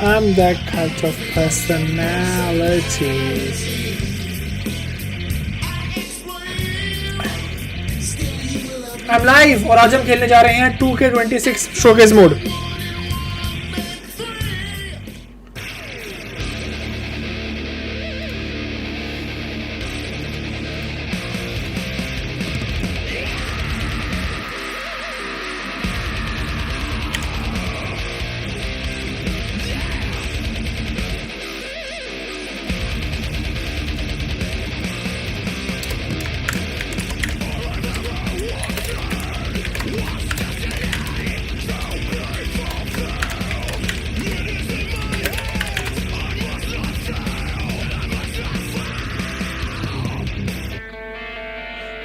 I'm that kind of personality. I'm live और आज हम खेलने जा रहे हैं 2K26 showcase mode.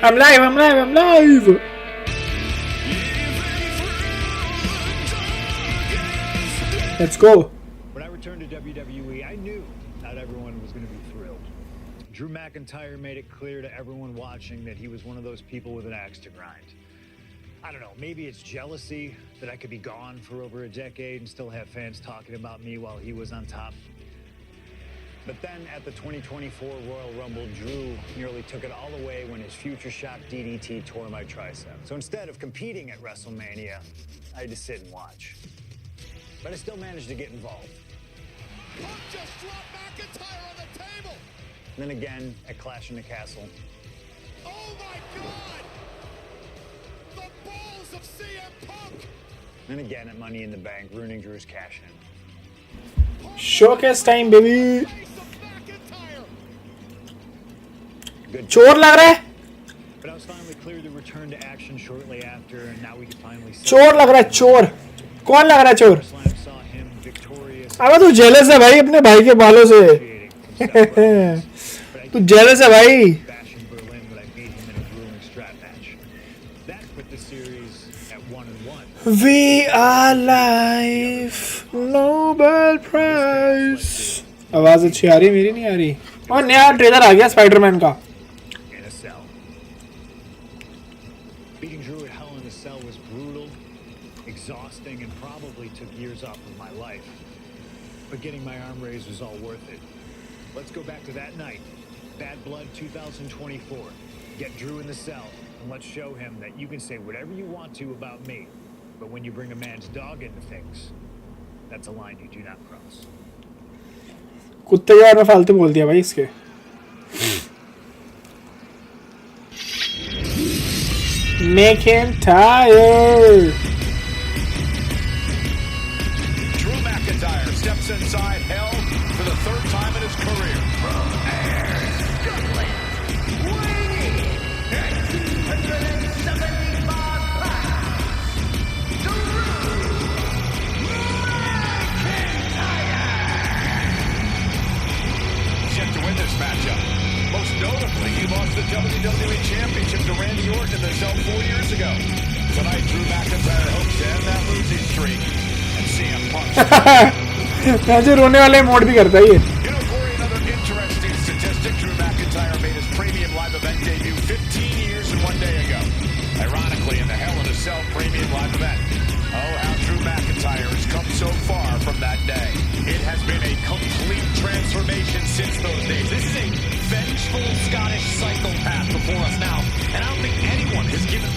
I'm live! Let's go. When I returned to WWE, I knew not everyone was going to be thrilled. Drew McIntyre made it clear to everyone watching that he was one of those people with an axe to grind. I don't know, maybe it's jealousy that I could be gone for over a decade and still have fans talking about me while he was on top. But then at the 2024 Royal Rumble, Drew nearly took it all away when his future shock DDT tore my tricep. So instead of competing at WrestleMania, I had to sit and watch. But I still managed to get involved. Punk just dropped McIntyre on the table! And then again at Clash in the Castle. Oh my God! The balls of CM Punk! And again at Money in the Bank, ruining Drew's cash-in. Showcase time, baby. चोर लग रहा है. But I was finally cleared to return to action shortly after, and now we could finally see. चोर लग रहा है, चोर. कौन लग रहा है चोर? अब तू जेलस है भाई अपने भाई के बालों से. तू जेलस है भाई. We are live, Nobel Prize. आवाज अच्छी आ रही, मेरी नहीं आ रही. और नया ट्रेलर आ गया स्पाइडरमैन का. Beating Drew at Hell in a Cell was brutal, exhausting, and probably took years off of my life. But getting my arm raised was all worth it. Let's go back to that night. Bad Blood 2024. Get Drew in the cell, and let's show him that you can say whatever you want to about me. But when you bring a man's dog into things, that's a line you do not cross. कुत्ते के बारे में फालतू बोल दिया भाई इसके. Make him tired. Drew McIntyre steps inside Hell for the third time in his career. From Scotland, weighing at 275 pounds, Drew McIntyre. Set to win this matchup. Most notably, he lost the WWE Championship to Randy Orton in the Cell 4 years ago. Tonight, Drew McIntyre hopes to end that losing streak and CM Punk. मुझे रोने वाले mode भी करता है ये. You know, Corey, another interesting statistic. Drew McIntyre made his premium live event debut 15 years and 1 day ago. Ironically, in the Hell in a Cell premium live event. Oh, how Drew McIntyre has come so far from that day. It has been a complete transformation since those days. This is a vengeful Scottish psychopath before us now, and I don't think anyone has given.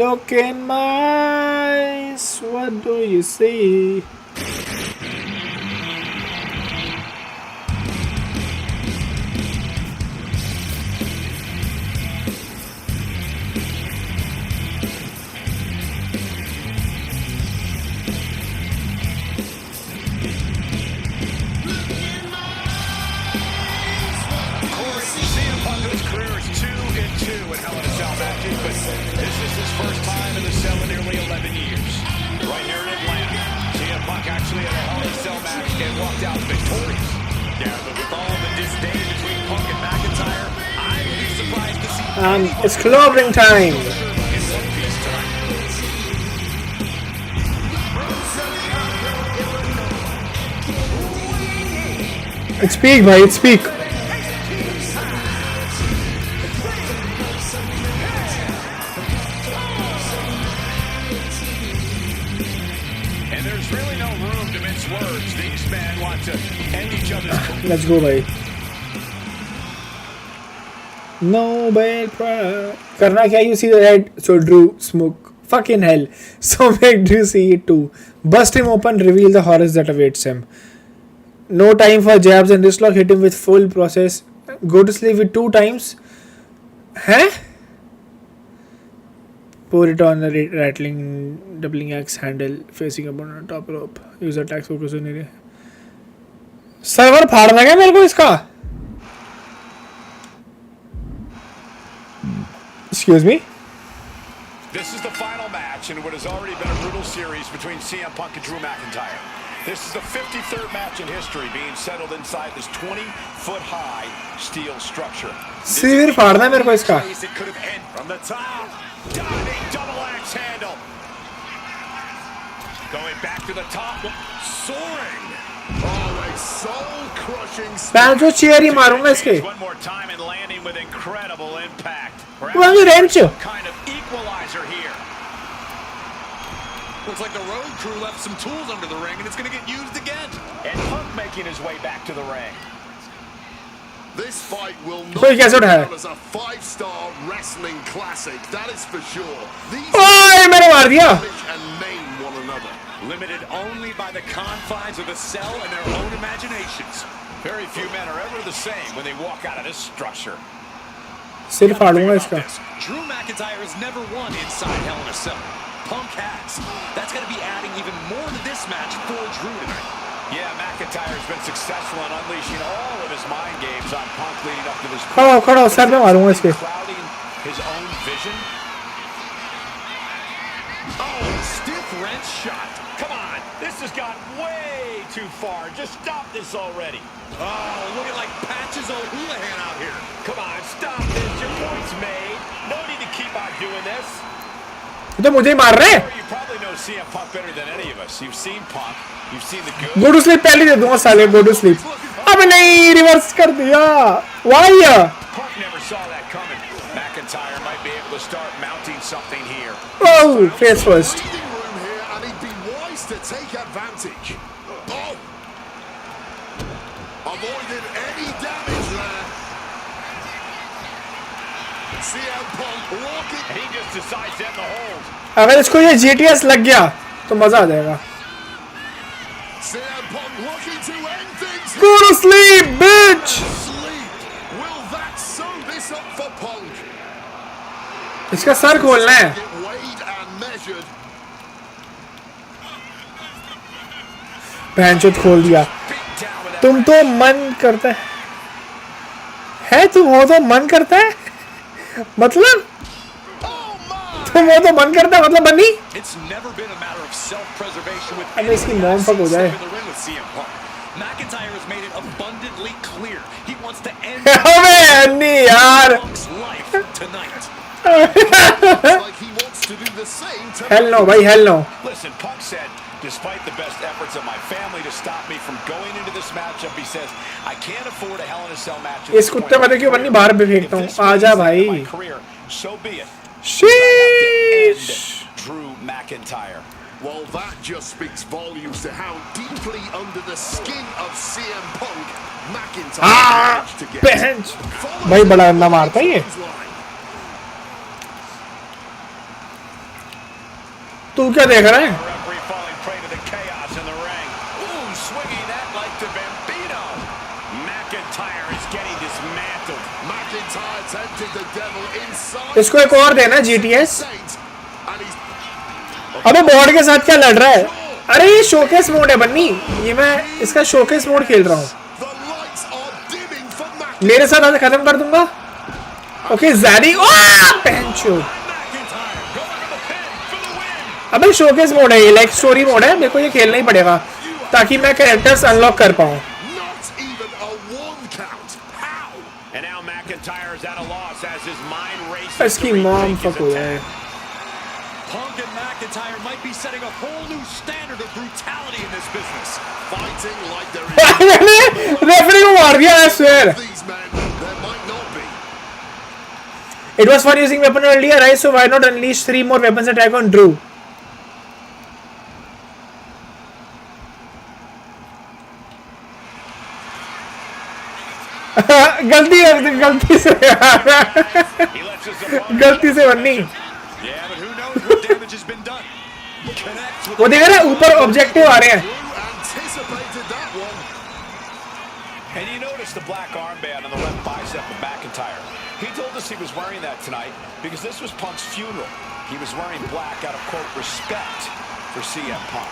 Look in my eyes, what do you see? First time in the cell in nearly 11 years. Right here in Atlanta, CM Punk actually had a Hell in a Cell match and walked out victorious. Yeah, but with all the disdain between Punk and McIntyre, I'd be surprised to see. It's clobbering time. It's peak, bhai. It's peak. words, these men want to end each other's careers. Let's go, bhai. Nobel Prize. Karna kya? You see the red, so Drew smoke. Fucking hell. So make Drew see it too. Bust him open, reveal the horrors that awaits him. No time for jabs and wristlock. Hit him with full process. Go to sleep with 2 times. Huh? Pour it on the rattling doubling axe handle facing up on the top rope. Use attacks focus on area. Server फाड़ना क्या मेरे को इसका? Excuse me? This is the final match in what has already been a brutal series between CM Punk and Drew McIntyre. This is the 53rd match in history being settled inside this 20-foot-high steel structure. सिर फाड़ना है मेरे को इसका. It could have ended from the top. Diving double axe handle. Going back to the top. Soaring. Oh, a soul-crushing. मैं जो chair ही मारूंगा इसके. One more time and landing with incredible impact. वो ये wrench. Kind of equalizer here. Looks like the road crew left some tools under the ring, and it's going to get used again. And Punk making his way back to the ring. This fight will not कोई कैसे go उठाया? down as a 5-star wrestling classic. That is for sure. These ओए मैंने मार दिया. and name one another. Limited only by the confines of the cell and their own imaginations. Very few men are ever the same when they walk out of this structure. सिर फाड़ूंगा इसका. Drew McIntyre has never won inside Hell in a Cell. Punk has. That's going to be adding even more to this match for Drew tonight. Yeah, McIntyre's been successful in unleashing all of his mind games on Punk leading up to this. खड़ा हो sir मैं मारूंगा इसके. Clouding his own vision. Oh, stiff wrench shot. Come on, this has gone way too far. Just stop this already. Oh, looking like Patches O'Houlihan out here. Come on, stop this. Your point's made. No need to keep on doing this. तो मुझे ही मार रहे. You probably know CM Punk better than any of us. You've seen Punk. You've seen the good. Go to sleep पहले दे दूंगा साले. Go to sleep. अब नहीं reverse कर दिया. Why? Punk never saw that coming. McIntyre might be able to start mounting something here. Oh, face first. Breathing room here, and he'd be wise to take advantage. Oh! Avoided any damage there. CM Punk walking. And he just decides to end the hold. अगर इसको ये GTS लग गया तो मजा आ जाएगा. CM Punk looking to end things. Go to sleep, bitch. Sleep. Will that sew this up for Punk? इसका sir खोलना है. Get weighed and measured. पैंचोट खोल दिया. तुम तो मन करता है तुम हो तो मन करता है मतलब तुम हो तो मन करता है मतलब बनी. It's never been a matter of self-preservation with अबे इसकी मॉम फक हो जाए. McIntyre has made it abundantly clear he wants to end अबे नहीं यार. Punk's life tonight. Like he wants to do the same to Hell no भाई hell no. Listen, Punk said, despite the best efforts of my family to stop me from going into this matchup, he says, I can't afford a Hell in a Cell match. इस कुत्ते वाले क्यों बन्नी बाहर भी फेंकता हूँ. आजा भाई. So be it. Sheesh. Drew McIntyre. Well, that just speaks volumes to how deeply under the skin of CM Punk McIntyre managed to get. Bench भाई बड़ा गंदा मारता है ये. तू क्या देख रहा है? Referee falling prey to the chaos in the ring. Ooh, swinging that like the Bambino. McIntyre is getting dismantled. McIntyre tempted the devil inside. इसको एक और देना GTS. And he's अबे बॉर्ड के साथ क्या लड़ रहा है? अरे ये शोकेस मोड है बन्नी. ये मैं इसका शोकेस मोड खेल रहा हूँ. the lights are dimming for McIntyre. मेरे साथ आज खत्म कर दूंगा. ओके ज़ैडी. पेंचो. McIntyre going for the pin for the win. अबे शोकेस मोड है ये. लाइक स्टोरी मोड है. मेरे को ये खेलना ही पड़ेगा ताकि मैं कैरेक्टर्स अनलॉक कर पाऊँ. Not even a 1 count. How? And now McIntyre is at a loss as his mind races. इसकी to mom rethink his fuck हो जाए. attack. Punk and McIntyre might be setting a whole new standard of brutality in this business. Fighting like there is referee को मार दिया. I swear. these men, there might not be. It was for using weapon earlier, right? So why not unleash 3 more weapons attack on Drew? गलती से He lets his opponent. गलती से बन्नी Yeah, but who knows what damage has been done. Connects with वो देख रहे ऊपर objective आ रहे हैं Anticipated that one. And you notice the black armband on the left bicep of McIntyre. He told us he was wearing that tonight because this was Punk's funeral. He was wearing black out of, quote, respect for CM Punk.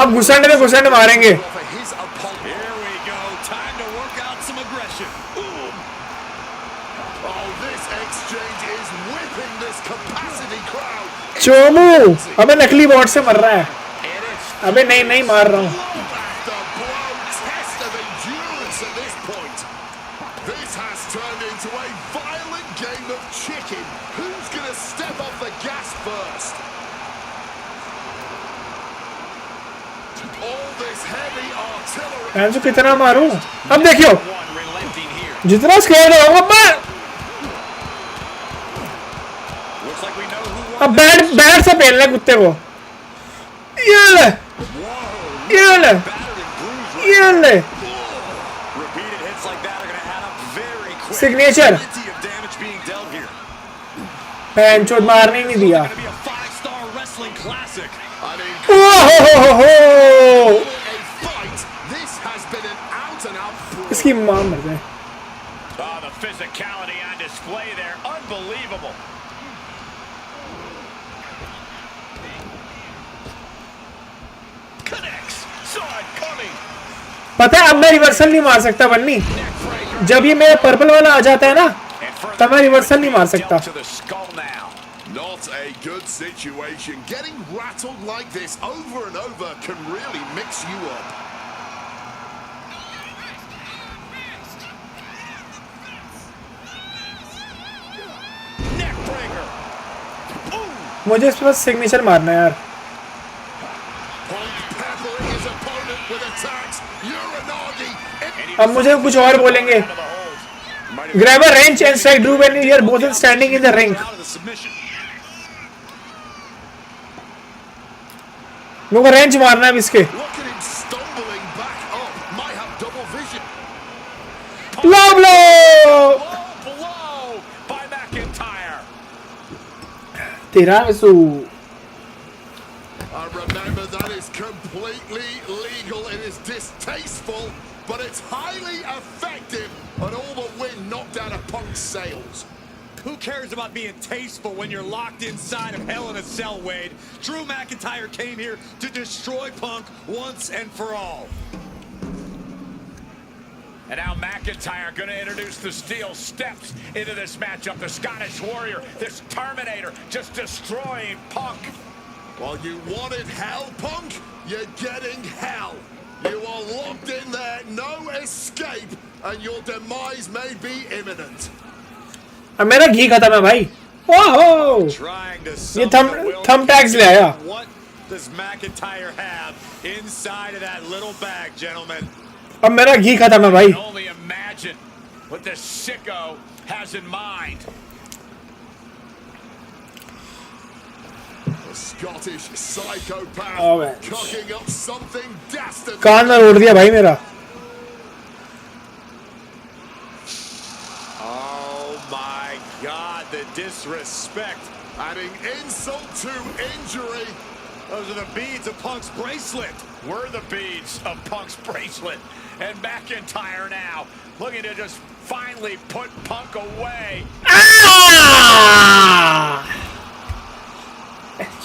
अब घुसंड मारेंगे For his opponent. Here we go. Time to work out some aggression. Boom. Oh, this exchange is whipping this capacity crowd. Chomu अबे नकली bot से मर रहा है And it's अबे नहीं मार रहा हूँ Blow after blow, test of endurance at this point. This has turned into a violent game of chicken. Who's going to step off the gas first? All this heavy artillery. मैं तो कितना मारूं अब देखियो one relenting here. जितना scale होगा मैं Looks like we know who won. अब बैट से पहनना कुत्ते को ये ले Battered and bruised. ये ले Repeated hits like that are going to add up very quick. Signature Plenty of damage being dealt here. पैंचोद मारने ही नहीं दिया Going to be a 5-star wrestling classic. I mean, ओहो a fight. This has been an out-and-out brawl. इसकी मां मर जाए Oh, the physicality on display there. Unbelievable. Connects. Saw it coming. पता है अब मैं रिवर्सल नहीं मार सकता बन्नी जब ये मेरा पर्पल वाला आ जाता है ना And further तब मैं रिवर्सल नहीं मार सकता dealt to the skull now. Not a good situation. Getting rattled like this over and over can really mix you up. Neck breaker. मुझे इस पर सिग्नेचर मारना है यार Punk peppering his opponent with attacks. Uranagi. अब मुझे कुछ और बोलेंगे Out of the hold. grab a wrench and strike Drew when you are both standing in the ring Out of the submission. मेरे को रेंच मारना है अब इसके Look at him stumbling back up. Might have double vision. Low Low blow by McIntyre. तेरा सू Remember that is completely legal. It is distasteful, but it's highly effective. And all the wind knocked out of Punk's sails. Who cares about being tasteful when you're locked inside of Hell in a Cell, Wade? Drew McIntyre came here to destroy Punk once and for all. And now McIntyre going to introduce the steel steps into this matchup. The Scottish Warrior, this Terminator, just destroying Punk. Well, you wanted hell, Punk? You're getting hell. You are locked in there, no escape, and your demise may be imminent. अब मेरा घी खत्म है भाई ओहो Trying to ये summon the will thumbtacks ले आया What does McIntyre have inside of that little bag, gentlemen? अब मेरा घी खत्म है भाई You can only imagine what this sicko has in mind. A Scottish psychopath Oh, man. cooking up something dastardly. कान में उड़ दिया भाई मेरा Oh my God, the disrespect. Adding insult to injury. Those are the beads of Punk's bracelet. We're the beads of Punk's bracelet. And McIntyre now looking to just finally put Punk away.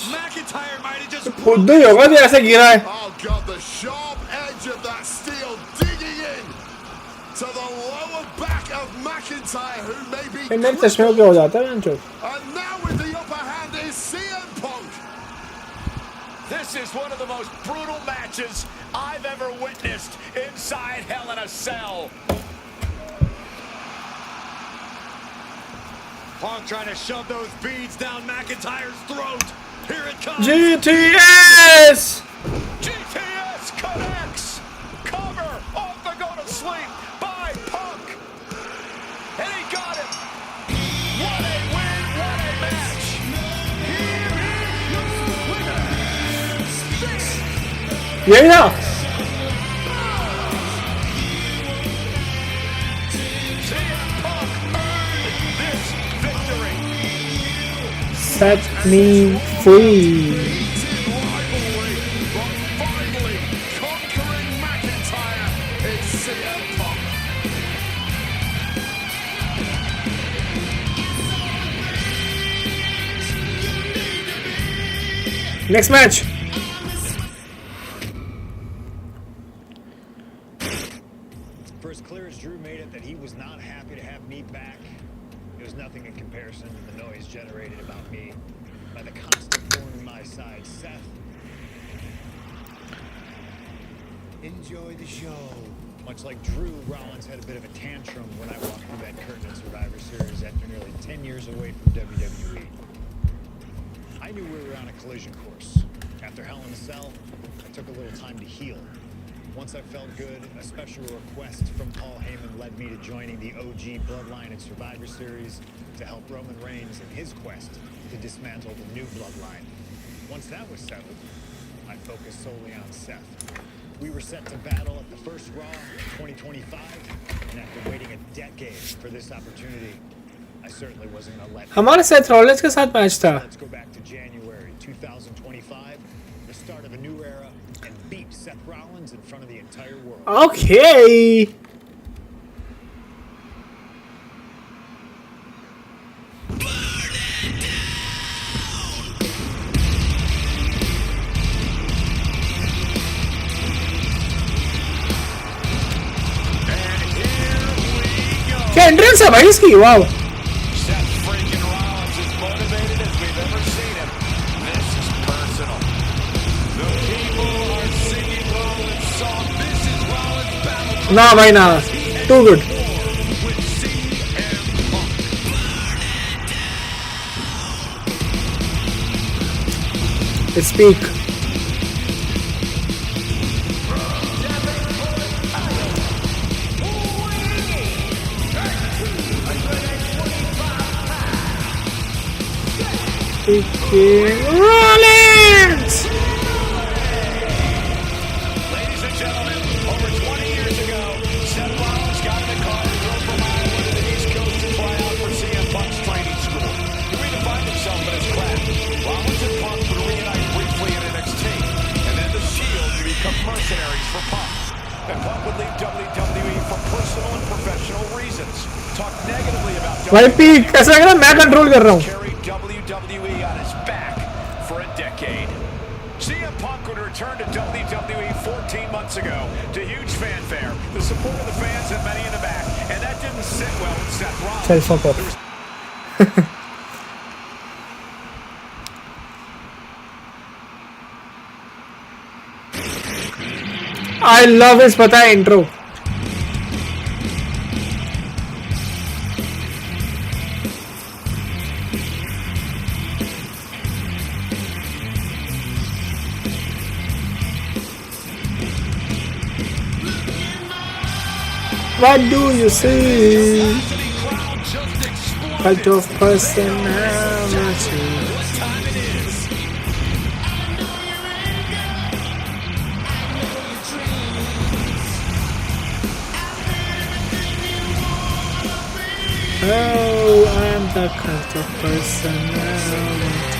McIntyre might have just खुद ही होगा जो ऐसे गिरा है Oh God, the sharp edge of that steel digging in to the lower back of McIntyre, who may be. मेरे चश्मे को क्या हो जाता है अंचो And now with the upper hand is CM Punk. This is one of the most brutal matches I've ever witnessed inside Hell in a Cell. Punk trying to shove those beads down McIntyre's throat. Here it comes. GTS GTS connects. Cover off the go to sleep by Punk. And he got him. What a win, what a match. Here is your winner. यही ना set me free. Rivalry, but finally conquering McIntyre is CM Punk. Next match. For as clear as Drew made it that he was not happy to have me back, it was nothing in comparison to the noise generated about me by the constant thorn in my side, Seth. Enjoy the show. Much like Drew, Rollins had a bit of a tantrum when I walked through that curtain at Survivor Series after nearly 10 years away from WWE. I knew we were on a collision course. After Hell in a Cell, I took a little time to heal. Once I felt good, a special request from Paul Heyman led me to joining the OG Bloodline at Survivor Series to help Roman Reigns in his quest to dismantle the new Bloodline. Once that was settled, I focused solely on Seth. We were set to battle at the first Raw in 2025, and after waiting a decade for this opportunity, I certainly wasn't going to let हमारे Seth Rollins के साथ match था. Let's go back to January 2025, the start of a new era, and beat Seth Rollins in front of the entire world. Okay. क्या entrance है भाई इसकी? Wow. Seth freaking Rollins is motivated as we've ever seen him. This is personal. The people are singing Rollins' song. This is Rollins' battle. ना भाई ना. Too good. With CM Punk. It's peak. Rollins! Ladies and gentlemen, over 20 years ago, Seth Rollins got in a car and drove from Iowa to the East Coast to try out for CM Punk's training school. He redefined himself in his craft. Rollins and Punk would reunite briefly in NXT, and then the Shield would become mercenaries for Punk. And Punk would leave WWE for personal and professional reasons. Talk negatively about भाई peak कैसा लग रहा है? मैं control कर रहा हूँ. carried WWE on his back for a decade. CM Punk would return to WWE 14 months ago to huge fanfare, the support of the fans and many in the back, and that didn't sit well with Seth Rollins. Tell fuck off. I love his पता है intro. What do you see? Cult of personality. Oh, I'm the cult of personality.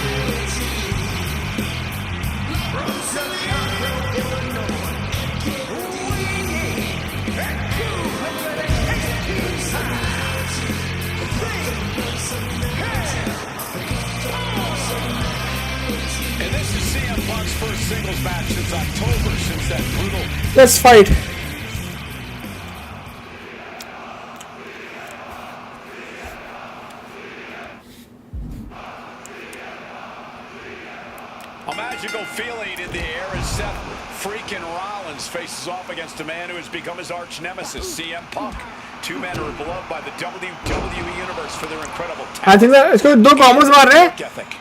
And this is CM Punk's first singles match since October, since that brutal. Let's fight. A magical feeling in the air as Seth freaking Rollins faces off against a man who has become his arch nemesis, CM Punk. Two men are beloved by the WWE Universe for their incredible talent. I think that इसको दो combos मार रहे हैं.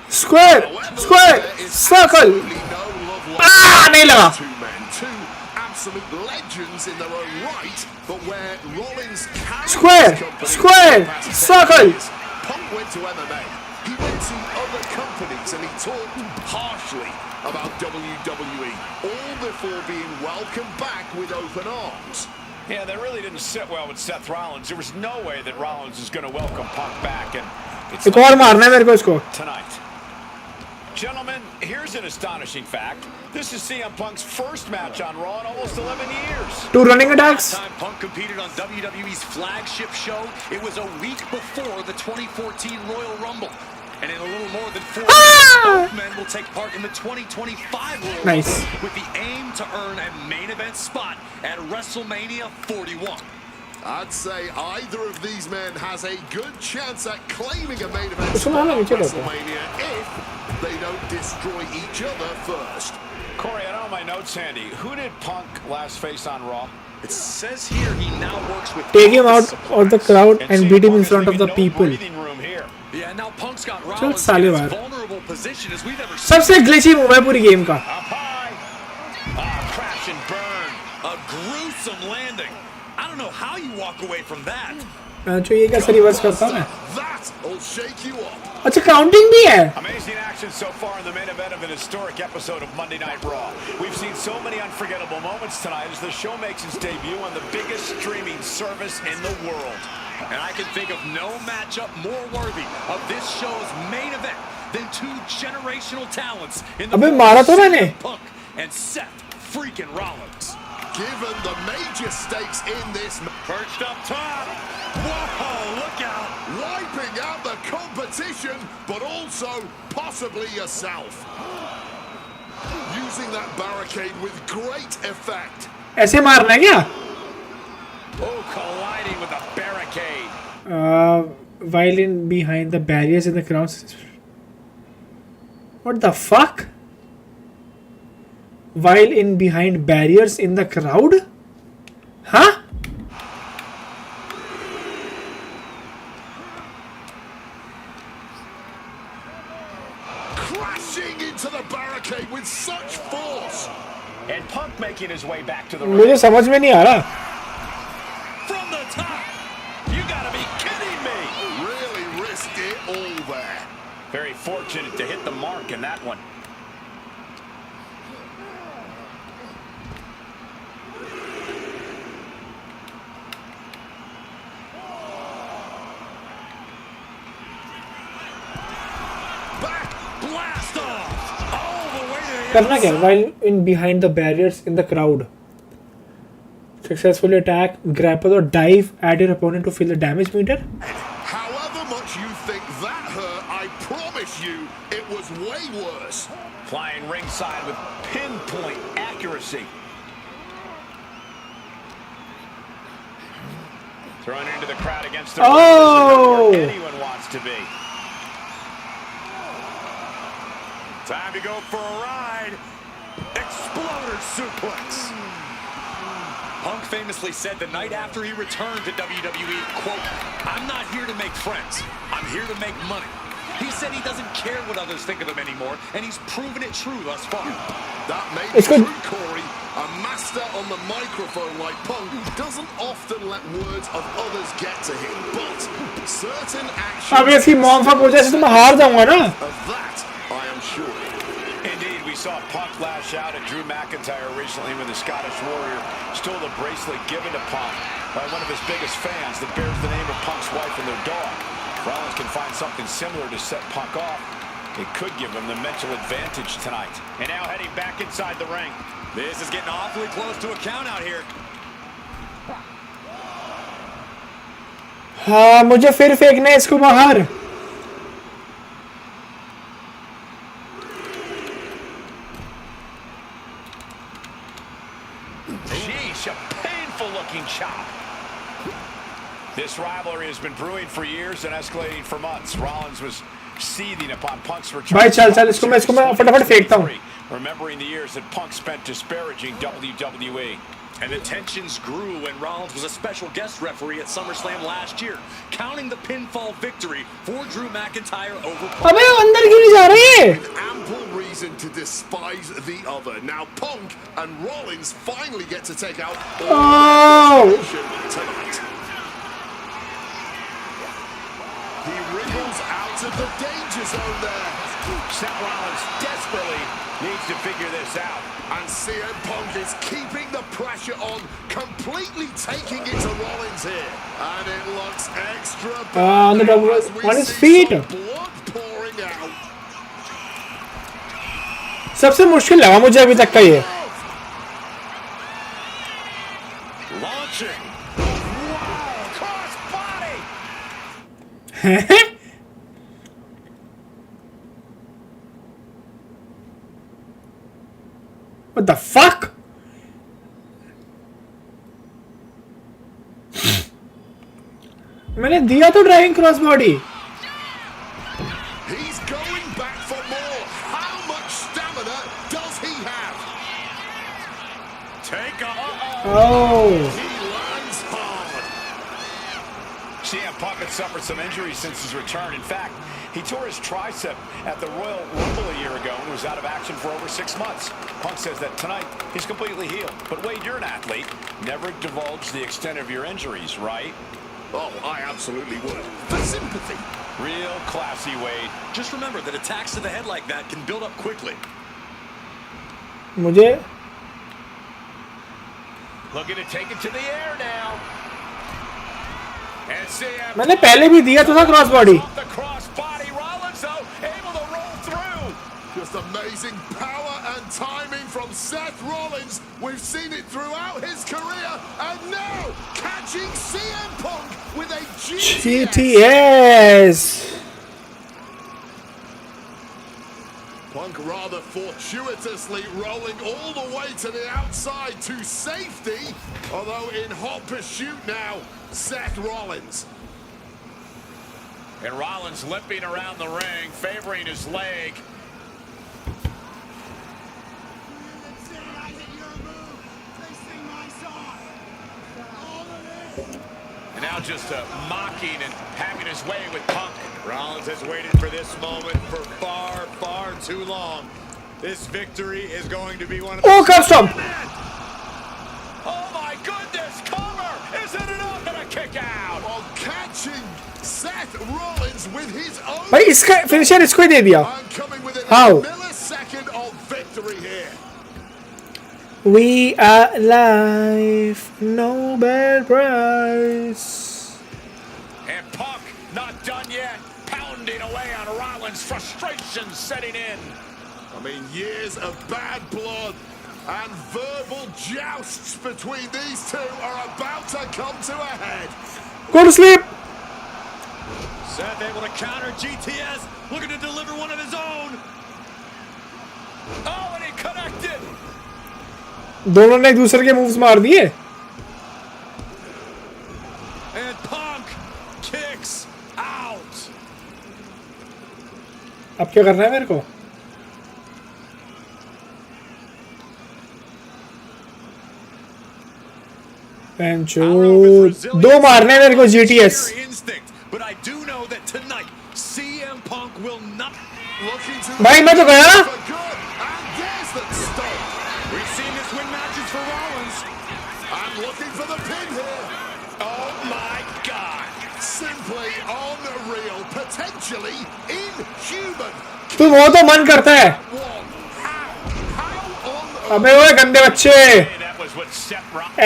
Square, square, circle. नहीं लगा. Two men, two absolute legends in their own right, but where Rollins carried Square, his company square, for the past 10 circle. years, Punk went to MMA. He went to other companies and he talked harshly about WWE, all before being welcomed back with open arms. Yeah, that really didn't sit well with Seth Rollins. There was no way that Rollins is going to welcome Punk back, and it's एक और मारना है मेरे को इसको. tonight. Gentlemen, here's an astonishing fact. This is CM Punk's first match on Raw in almost 11 years. 2 running attacks. Last time Punk competed on WWE's flagship show, it was a week before the 2014 Royal Rumble. And in a little more than 4 years, both men will take part in the 2025 Royal Nice. Rumble with the aim to earn a main event spot at WrestleMania 41. I'd say either of these men has a good chance at claiming a main event उसको spot मारना at नीचे रहता है. WrestleMania if they don't destroy each other first. Corey, I don't know my notes handy. Who did Punk last face on Raw? It says here he now works with Take him out of the crowd and beat him in front of the people. Yeah, now Punk's got चल Rollins साले in बाहर. as vulnerable position as we've ever seen. सबसे glitchy move है पूरी game का. Up high. Crash and burn. A gruesome landing. I don't know how you walk away from that. जो ये कैसे रिवर्स करता है? That'll shake you up. अच्छा काउंटिंग भी है. Amazing action so far in the main event of an historic episode of Monday Night Raw. We've seen so many unforgettable moments tonight as the show makes its debut on the biggest streaming service in the world. And I can think of no matchup more worthy of this show's main event than two generational talents in the अबे मारा तो मैंने. Punk and Seth freaking Rollins. Given the major stakes in this Perched up top. Whoa, look out. wiping out the competition, but also possibly yourself. Using that barricade with great effect. ऐसे मारना है क्या? Oh, colliding with a barricade. While in behind the barriers in the crowd. What the fuck? While in behind barriers in the crowd? Huh? Crashing into the barricade with such force. And Punk making his way back to the ring. मुझे समझ में नहीं आ रहा. From the top. You gotta be kidding me. Really risked it all there. Very fortunate to hit the mark in that one. Back blast off. All the way to the करना क्या? outside. While in behind the barriers in the crowd. Successfully attack, grapple or dive at your opponent to feel the damage meter. However much you think that hurt, I promise you it was way worse. Flying ringside with pinpoint accuracy. Thrown into the crowd against the ring. This is not where anyone wants to be. Time to go for a ride. Exploder suplex. Punk famously said the night after he returned to WWE, quote, "I'm not here to make friends. I'm here to make money." He said he doesn't care what others think of him anymore, and he's proven it true thus far. That may It's be good. true, Corey. A master on the microphone like Punk doesn't often let words of others get to him, but certain actions अब इसकी mom fuck हो जाए तो मैं हार जाऊंगा ना. of that, I am sure. Indeed, we saw Punk lash out at Drew McIntyre recently when the Scottish Warrior stole the bracelet given to Punk by one of his biggest fans that bears the name of Punk's wife and their dog. Rollins can find something similar to set Punk off. It could give him the mental advantage tonight. And now heading back inside the ring. This is getting awfully close to a count out here. हाँ मुझे फिर फेंकना है इसको बाहर. Sheesh, a painful looking chop. This rivalry has been brewing for years and escalating for months. Rollins was seething upon Punk's return. भाई चल इसको मैं फटाफट फेंकता हूँ. Remembering the years that Punk spent disparaging WWE. And the tensions grew when Rollins was a special guest referee at SummerSlam last year, counting the pinfall victory for Drew McIntyre over Punk. अबे अंदर क्यों नहीं जा रहे? With ample reason to despise the other. Now Punk and Rollins finally get to take out all the frustration tonight. He wriggles out of the danger zone there. Seth Rollins desperately needs to figure this out. And CM Punk is keeping the pressure on, completely taking it to Rollins here. And it looks extra bad on the now double as we on his see feet. some blood pouring out. सबसे मुश्किल लगा मुझे अभी तक का ये. Launching. Wow, cross body. What the fuck? मैंने दिया तो driving cross body. He's going back for more. How much stamina does he have? Take a. Oh. He lands hard. CM Punk had suffered some injuries since his return. In fact, he tore his tricep at the Royal Rumble a year ago and was out of action for over 6 months. Punk says that tonight he's completely healed. But Wade, you're an athlete. Never divulge the extent of your injuries, right? Oh, I absolutely would. For sympathy. Real classy, Wade. Just remember that attacks to the head like that can build up quickly. मुझे Looking to take it to the air now. And CM मैंने पहले भी दिया तो था cross body. off the cross body. Rollins, though, able to roll through. Just amazing power and timing from Seth Rollins. We've seen it throughout his career. And now, catching CM Punk with a GTS. Punk rather fortuitously rolling all the way to the outside to safety. Although in hot pursuit now, Seth Rollins. And Rollins limping around the ring, favoring his leg. And now just mocking and having his way with Punk. Rollins has waited for this moment for far, far too long. This victory is going to be one of the... Oh, curb stomp. Oh my goodness, cover! Isn't enough and a kick out! While catching Seth Rollins with his own... भाई इसका finisher इसको ही दे दिया. And coming within How? a millisecond of victory here. We are alive, Nobel Prize. And Punk not done yet, pounding away on Rollins, frustration setting in. I mean, years of bad blood and verbal jousts between these two are about to come to a head. Go to sleep. Seth able to counter GTS, looking to deliver one of his own. Oh, and he connected. दोनों ने एक दूसरे के moves मार दिए. And Punk kicks out. अब क्या करना है मेरे को? दो मारने हैं मेरे को GTS. But I do know that tonight CM Punk will not. भाई मैं तो गया. We've seen this win matches for Rollins. I'm looking for the pin here. Oh my God. Simply unreal, potentially inhuman. तू वो तो मन करता है. अबे वो गंदे बच्चे.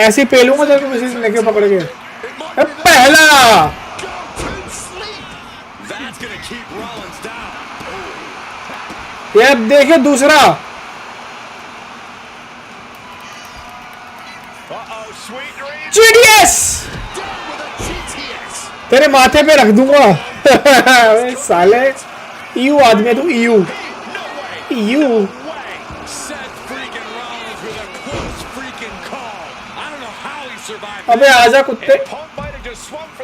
ऐसी पेलूंगा तेरे को किसी से लेके पकड़ के. पहला. That's gonna keep Rollins down. ये अब देखे दूसरा. GTS. तेरे माथे पे रख दूंगा. साले EU आदमी तू EU. EU. अबे आजा कुत्ते.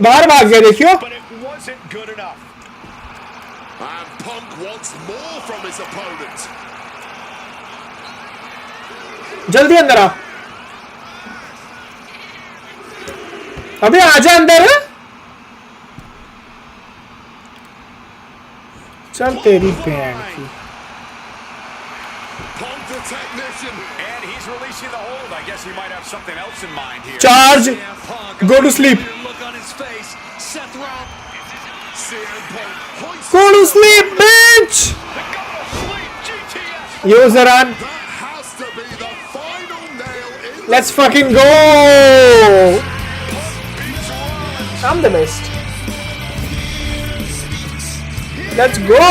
बाहर भाग गया देखियो. And Punk wants more from his opponent. जल्दी अंदर आ. अबे आजा अंदर. चल तेरी बहन की. Punk the technician. And he's releasing the hold. I guess he might have something else in mind here. Charge. Go to sleep. Look on his face. Seth Rollins. CM Punk hoists. Go to sleep, bitch. Useran. That has to be the final nail in. Let's fucking go. I'm the best. Let's go.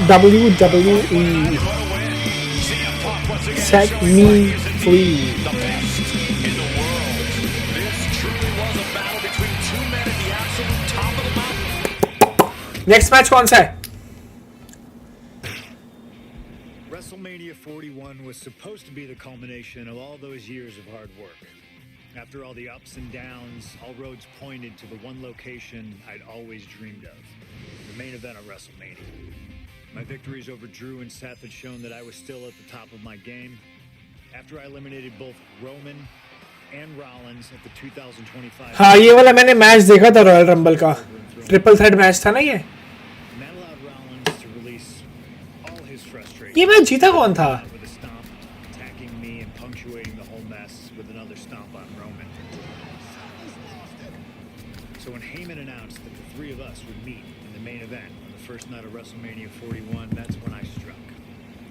WWE. Set me free. The best in the world. This truly was a battle between two men at the absolute top of the mountain. Next match कौन सा है? WrestleMania 41 was supposed to be the culmination of all those years of hard work. After all the ups and downs, all roads pointed to the one location I'd always dreamed of, the main event of WrestleMania. My victories over Drew and Seth had shown that I was still at the top of my game. After I eliminated both Roman and Rollins at the 2025. हाँ ये वाला मैंने match देखा था royal rumble का triple threat match था ना ये And that allowed Rollins to release all his frustration. ये मैच जीता कौन था? With a stomp, attacking me and punctuating the whole mess with another stomp on Roman. So when Heyman announced that the three of us would meet in the main event on the first night of WrestleMania 41, that's when I struck.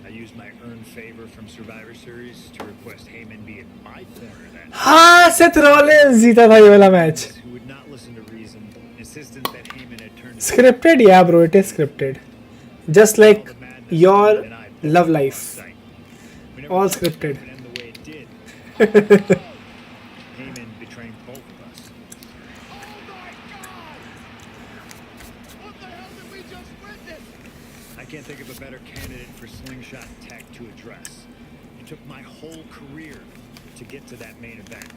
I used my earned favor from Survivor Series to request Heyman be in my corner that night. हाँ Seth Rollins जीता था ये वाला match. Who would not listen to reason, insistent that Heyman had turned Scripted, yeah, bro, it is scripted. Just like your love life, all scripted. end the way it did. Heyman betraying both of us. I can't think of a better candidate for slingshot tech to address. It took my whole career to get to that main event.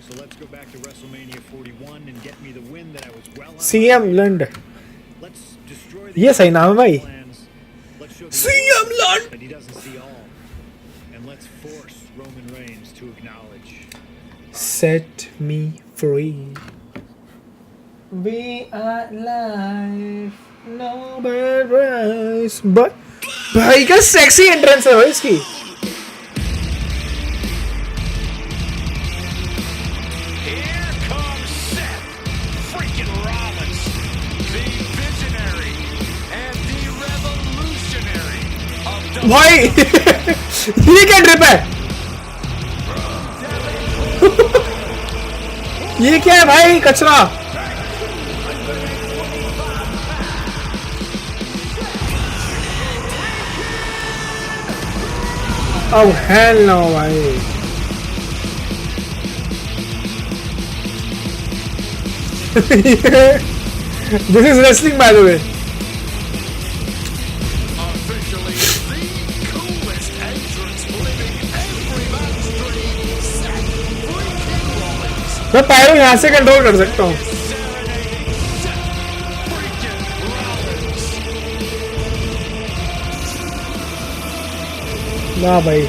So let's go back to WrestleMania 41 and get me the win that I was well on. CM Lund. Let's destroy the ये सही नाम है भाई. plans. Let's show the CM Lund. that he doesn't see all. And let's force Roman Reigns to acknowledge. Set me free. We are live. No bad rise. But भाई का sexy entrance है भाई इसकी. Here comes Seth freaking Rollins, the visionary and the revolutionary of भाई ये क्या trip है? ये क्या है भाई कचरा? Oh hell no भाई. This is wrestling by the way. Officially the coolest entrance living every man's dream. Seth freaking Rollins. मैं पैरों यहाँ से कंट्रोल कर सकता हूँ. serenading Seth freaking Rollins. ना भाई.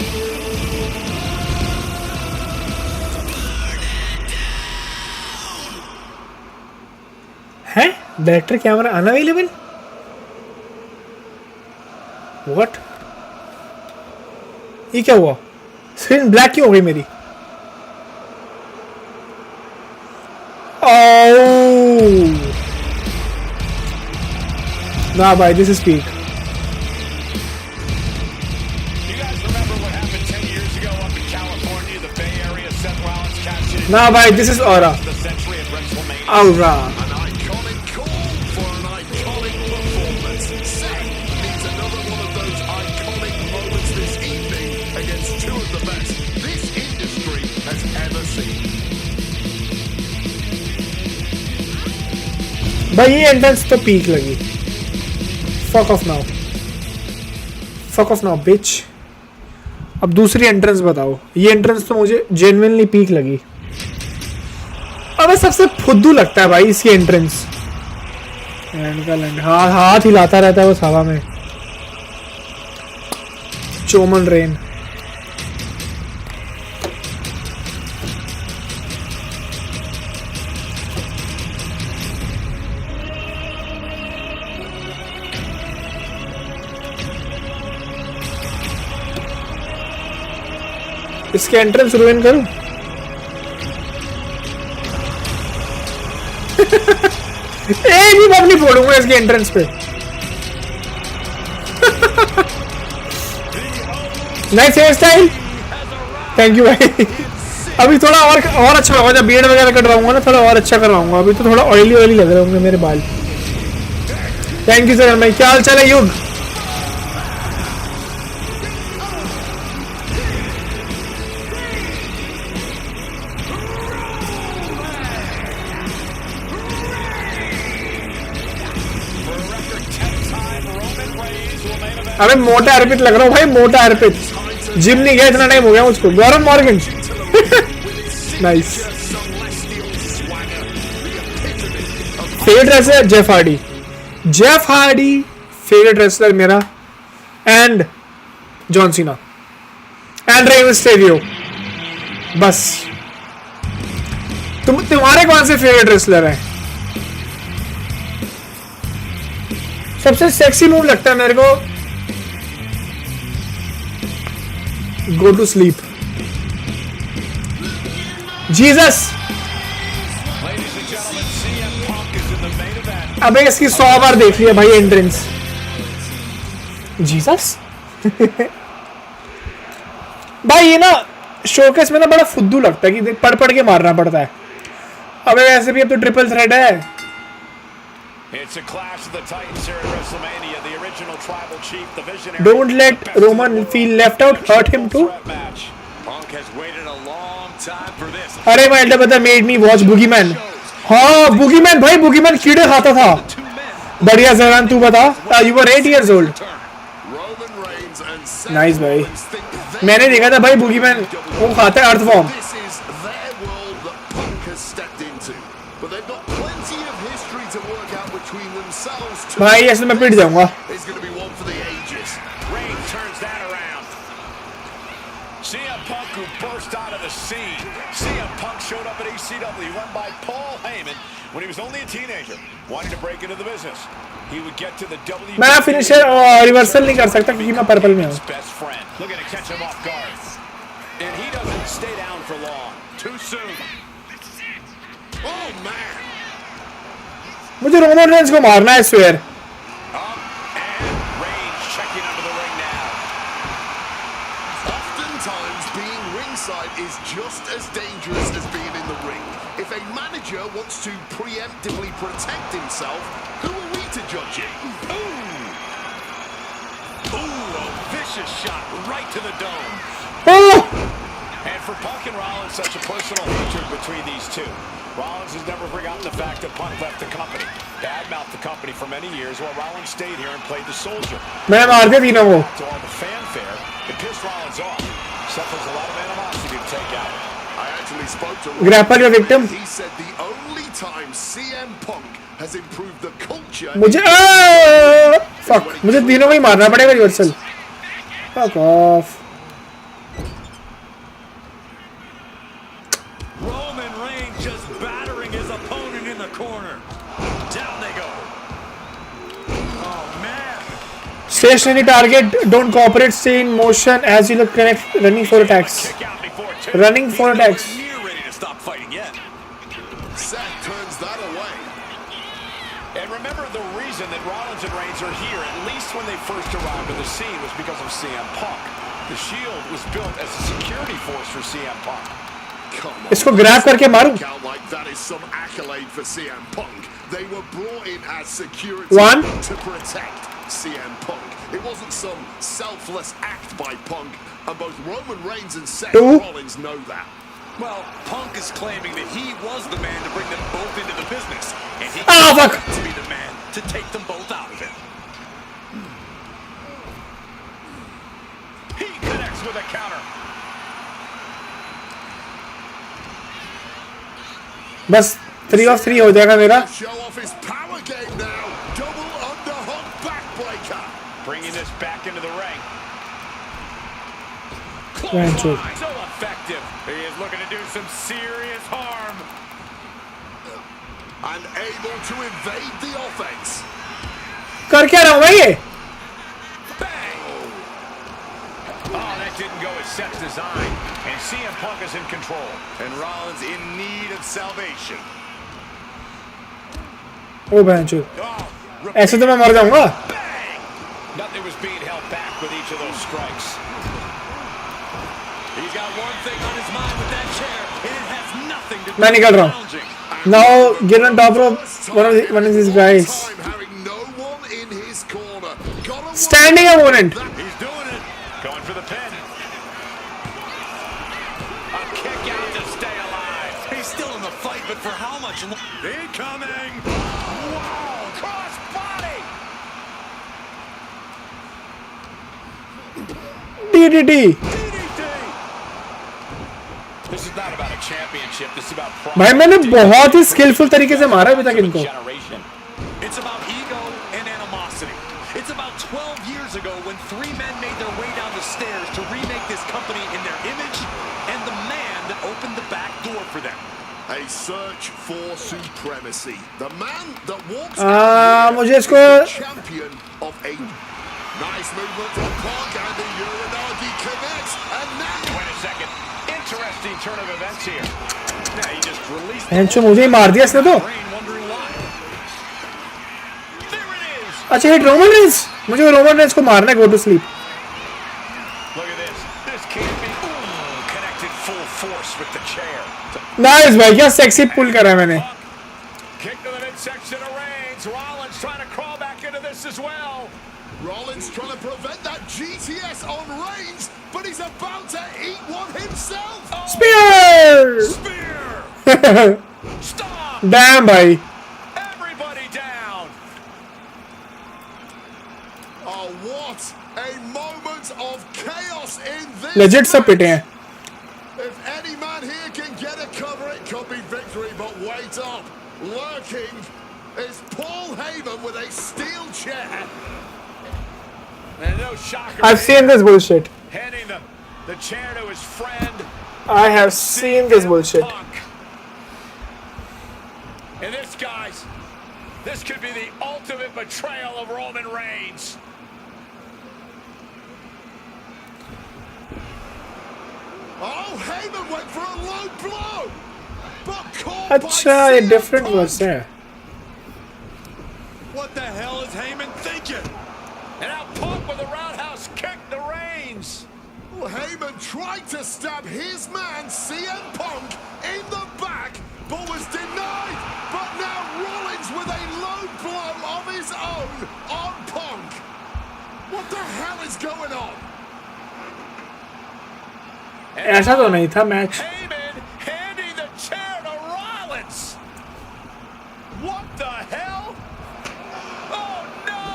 हैं? Director camera unavailable? व्हाट? ये क्या हुआ? स्क्रीन ब्लैक क्यों हो गई मेरी? ओह ना भाई this is peak. You guys remember what happened 10 years ago up in California, the Bay Area? Seth Rollins captured his ना भाई this is aura. the century at WrestleMania. Aura. An iconic call for an iconic performance. Seth needs another one of those iconic moments this evening against two of the best this industry has ever seen. भाई ये entrance तो peak लगी. Fuck off now. Fuck off now bitch. अब दूसरी entrance बताओ. ये entrance तो मुझे जेन्युइनली पीक लगी. अब सबसे फुद्दू लगता है भाई इसकी एंट्रेंस. हाथ हिलाता रहता है वो हवा में. चोमन रेन. इसके एंट्रेंस रुइन करूं? एक भी बम नहीं फोड़ूंगा इसके एंट्रेंस पे. Nice hairstyle. Thank you भाई. अभी थोड़ा और अच्छा होगा जब बियर्ड वगैरह कटवाऊंगा ना, थोड़ा और अच्छा करवाऊंगा. अभी तो थोड़ा ऑयली ऑयली लग रहे होंगे मेरे बाल. Thank you sir. मैं क्या हाल चाल है युग? अबे मोटा अर्पित लग रहा हूँ भाई, मोटा अर्पित। जिम नहीं गया इतना टाइम हो गया मुझको। Gaurav Morgan. Nice. Favourite wrestler Jeff Hardy. Jeff Hardy favourite wrestler मेरा, and John Cena and Rey Mysterio. बस तुम्हारे कौन से फेवरेट रेसलर हैं? सबसे सेक्सी मूव लगता है मेरे को गो टू स्लीप। जीसस। अबे इसकी 100 बार देख लिया भाई एंट्रेंस। जीसस। भाई ये ना शोकेस में ना बड़ा फुद्दू लगता है कि पढ़ पढ़ के मारना पड़ता है। अबे वैसे भी अब तो ट्रिपल थ्रेट है। Don't let Roman feel left out. Hurt him too. अरे my elder brother made me watch Boogeyman. हाँ Boogeyman भाई, Boogeyman कीड़े खाता था। बढ़िया ज़रान तू बता। You were 8 years old. Nice भाई। मैंने देखा था भाई Boogeyman, वो खाता है अर्थवॉर्म। भाई ऐसे मैं पिट जाऊंगा। CM Punk, who burst out of the scene. CM Punk showed up at ECW, run by Paul Heyman, when he was only a teenager, wanting to break into the business. He would get to the WWE. मैं finisher reversal नहीं कर सकता क्योंकि मैं purple में हूँ। Best friend, looking to catch him off guard, and he doesn't stay down for long. Too soon. Oh man! मुझे Roman Reigns को मारना है swear. Is just as dangerous as being in the ring. If a manager wants to preemptively protect himself, who are we to judge it? Ooh! Ooh, a vicious shot right to the dome. Oh! And for Punk and Rollins, such a personal hatred between these two. Rollins has never forgotten the fact that Punk left the company, badmouthed the company for many years, while Rollins stayed here and played the soldier. मैं मार दिया तीनों को। To all the fanfare, it pissed Rollins off. Suffers a lot of animosity to take out. I actually spoke to Grapple your victim. He said the only time CM Punk has improved the culture. मुझे fuck, मुझे तीनों को ही मारना पड़ेगा reversal. Fuck off. Roman Reigns just battering his opponent in the corner. Down they go. Oh man. Stationary target, don't cooperate, stay in motion as you look connect, running for attacks. Running for attacks. Ready to stop fighting yet. Seth turns that away. And remember, the reason that Rollins and Reigns are here, at least when they first arrived on the scene, was because of CM Punk. The Shield was built as a security force for CM Punk. इसको grab करके मारूं? Like that is some accolade for CM Punk. They were brought in as security to protect CM Punk. It wasn't some selfless act by Punk, and both Roman Reigns and Seth Rollins know that. Well, Punk is claiming that he was the man to bring them both into the business, and he to be the man to take them both out of it. He connects with a counter. बस 3 of 3 हो जाएगा मेरा। Show off his power game now. Double underhook backbreaker. Bringing this back into the ring. So effective. He is looking to do some serious harm. And able to evade the offense. कर क्या रहा हूँ मैं ये? Bang! Oh, that didn't go as Seth's design. And CM Punk is in control. And Rollins in need of salvation. ओ बहनचोद, ऐसे तो मैं मर जाऊँगा। Nothing was being held back with each of those strikes. He's got one thing on his mind with that chair, and it has nothing to do मैं निकल रहा हूँ। Now get on top of one of these guys. Standing opponent. He's doing it. Going for the pin. A kick out to stay alive. He's still in the fight, but for how much? Incoming. Wow, cross body. DDT. This is not about a championship. This is about pride. भाई मैंने बहुत ही skillful तरीके से मारा अभी तक इनको. It's about ego and animosity. It's about 12 years ago when three men made their way down the stairs to remake this company in their image, and the man that opened the back door for them. A search for supremacy. The man that walks मुझे इसको champion of a nice movement from Punk and the Uranagi connects and now Wait a second. Interesting turn of events here. Now he just released the हेंचो मुझे ही मार दिया इसने तो. brain, wondering why. There it is. अच्छा hit Roman Reigns. मुझे Roman Reigns को मारना है. Go to sleep. Look at this. This can't be. Ooh, connected full force with the chair. Nice भाई क्या सेक्सी पुल करा है मैंने. Kick to the midsection of Reigns. Rollins trying to crawl back into this as well. Rollins trying to prevent that GTS on Reigns, but he's about to eat one himself. Spear. Spear. Stop. Damn भाई. Everybody down. Oh, what a moment of chaos in this. Legit सब पिटे हैं. If any man here can get a cover, it could be victory, but wait up. Lurking is Paul Heyman with a steel chair. And no shocker. I've seen this bullshit. Handing the chair to his friend. I have seen this bullshit. Punk. And this, guys, this could be the ultimate betrayal of Roman Reigns. Oh, Heyman went for a low blow, but caught अच्छा by ये CM different Punk. Verse है. What the hell is Heyman thinking? And now Punk with a roundhouse kick to Reigns. Well, Heyman tried to stab his man CM Punk in the back, but was denied. But now Rollins with a low blow of his own on Punk. What the hell is going on? ऐसा तो नहीं था match. Heyman handing the chair to Rollins. What the hell? Oh no!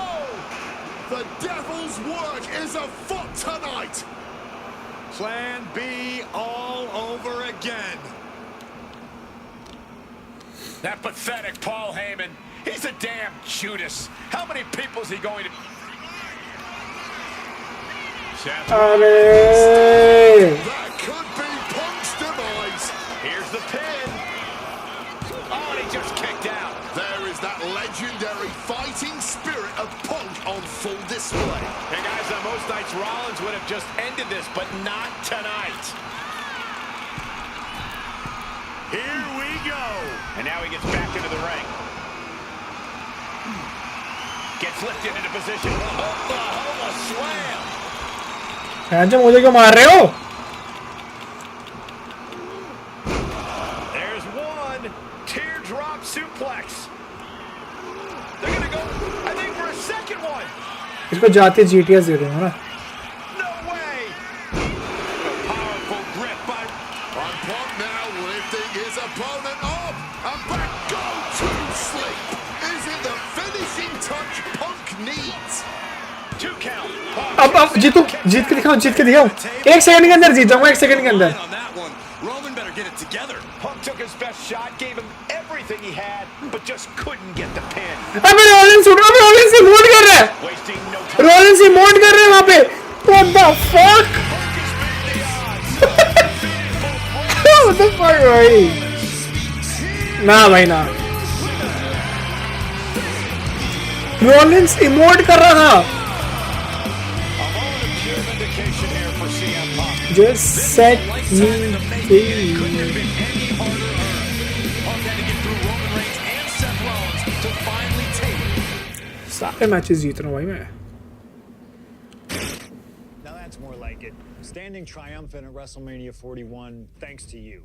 The devil's work is afoot tonight. Plan B all over again. That pathetic Paul Heyman. He's a damn Judas. How many people is he going to... अरे That could be Punk's demise. Here's the pin. Oh, and he just kicked out. There is that legendary fighting spirit of Punk on full display. Hey guys, on most nights Rollins would have just ended this, but not tonight. Here we go. And now he gets back into the ring. Gets lifted into position. Oklahoma slam. हेंचो मुझे क्यों मार रहे हो? There's one. Teardrop suplex. They're going to go, I think, for a second one. इसको जाते GTS दे दूंगा ना. No way. A powerful grip by... On Punk now lifting his opponent up and back go to sleep. Is it the finishing touch Punk needs? 2 count. अब जीत के दिखाओ. 1 second के अंदर जीत जाऊंगा. 1 सेकंड के अंदर. On that one, Roman better get it together. Punk took his best shot, gave him everything he had, but just couldn't get the pin. अबे Rollins emote कर रहा है. Wasting no time. Rollins emote कर रहे हैं वहाँ पे. What the fuck? Punk has beaten the odds. What the fuck भाई? ना भाई ना. रोलिंस इमोट कर रहा था. A moment of pure vindication here for CM Punk. Just set me Couldn't free. have been any harder earned. Punk had to get through Roman Reigns and Seth Rollins to finally take. सारे matches जीत रहा हूँ भाई मैं. Now that's more like it. Standing triumphant at WrestleMania 41 thanks to you.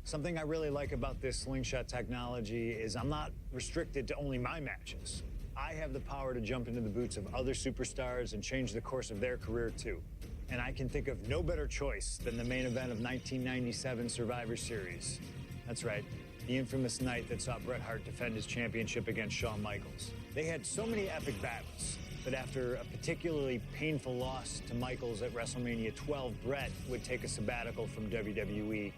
Something I really like about this slingshot technology is I'm not restricted to only my matches. I have the power to jump into the boots of other superstars and change the course of their career too. And I can think of no better choice than the main event of 1997 Survivor Series. That's right, the infamous night that saw Bret Hart defend his championship against Shawn Michaels. They had so many epic battles. But after a particularly painful loss to Michaels at WrestleMania 12, Brett would take a sabbatical from WWE,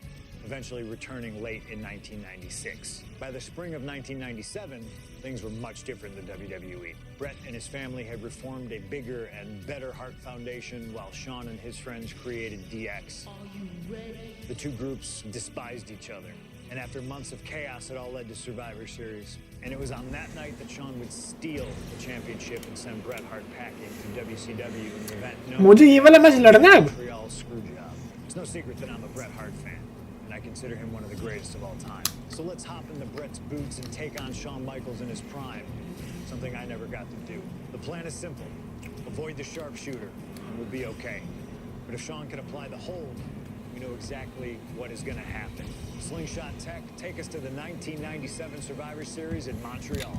eventually returning late in 1996. By the spring of 1997, things were much different than WWE. Brett and his family had reformed a bigger and better heart foundation, while Shawn and his friends created DX. The two groups despised each other, and after months of chaos, it all led to Survivor Series. And it was on that night that Shawn would steal the championship and send Bret Hart packing to WCW in an event known मुझे ये वाला match लड़ना है अब. Montreal Screwjob. It's no secret that I'm a Bret Hart fan, and I consider him one of the greatest of all time. So let's hop into Bret's boots and take on Shawn Michaels in his prime, something I never got to do. The plan is simple. Avoid the sharpshooter, and we'll be okay. But if Shawn can apply the hold, we know exactly what is going to happen. Slingshot Tech, take us to the 1997 Survivor Series in Montreal.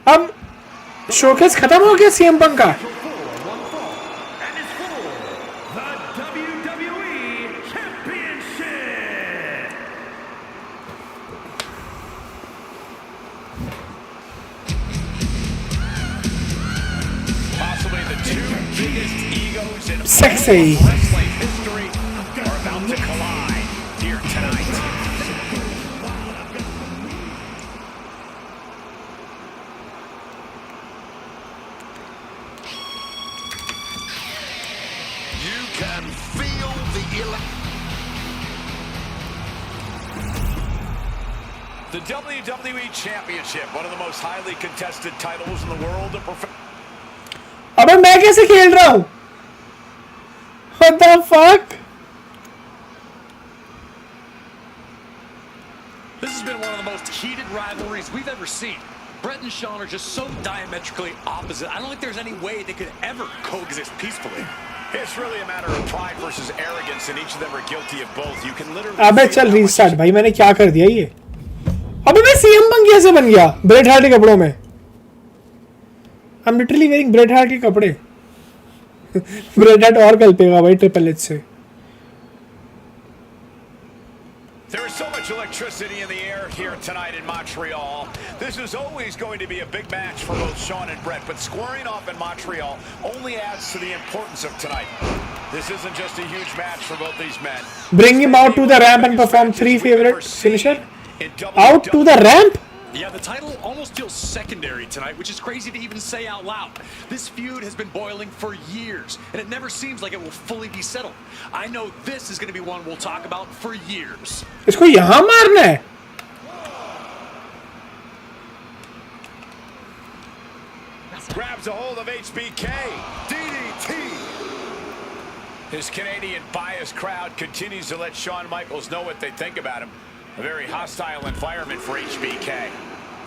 अब showcase खत्म हो गया CM Punk का. And it's for the WWE Championship. Possibly the two biggest egos in Sexy. wrestling history are about to collide here tonight. You can feel the The WWE Championship, one of the most highly contested titles in the world of professional. अबे मैं कैसे खेल रहा हूँ? What the fuck? This has been one of the most heated rivalries we've ever seen. Brett and Shawn are just so diametrically opposite. I don't think there's any way they could ever coexist peacefully. It's really a matter of pride versus arrogance, and each of them are guilty of both. You can literally. अबे चल restart भाई, मैंने क्या कर दिया ये? अबे मैं सीएम पंक कैसे बन गया ब्रेट हार्ट के कपड़ों में? I'm literally wearing Bret Hart के कपड़े. ब्रेट हार्ट और कल्पेगा भाई ट्रिपल एच से. There is so much electricity in the air here tonight in Montreal. This is always going to be a big match for both Shawn and Brett, but squaring off in Montreal only adds to the importance of tonight. This isn't just a huge match for both these men. Bring him out to the ramp and perform 3 favorite finisher. Out to the ramp? Yeah, the title almost feels secondary tonight, which is crazy to even say out loud. This feud has been boiling for years, and it never seems like it will fully be settled. I know this is going to be one we'll talk about for years. इसको यहाँ मारना है. Grabs a hold of HBK. DDT. His Canadian biased crowd continues to let Shawn Michaels know what they think about him. A very hostile environment for HBK.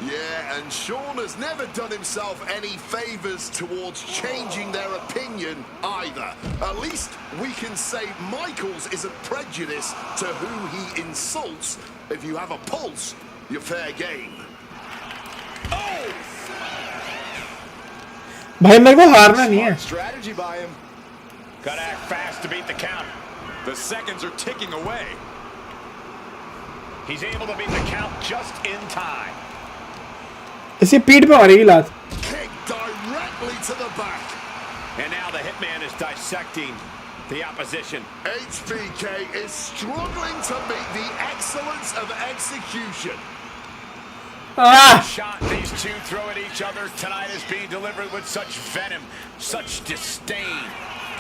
Yeah, and Shawn has never done himself any favors towards changing their opinion either. At least we can say Michaels isn't prejudiced to who he insults. If you have a pulse, you're fair game. Oh! भाई मेरे को हारना नहीं है. Strategy by him. Gotta act fast to beat the count. The seconds are ticking away. He's able to beat the count just in time. इसे पीठ पे मारेगी लात. Kick directly to the back. And now the Hitman is dissecting the opposition. HBK is struggling to meet the excellence of execution. Ah! Shot these two throw at each other tonight is being delivered with such venom, such disdain.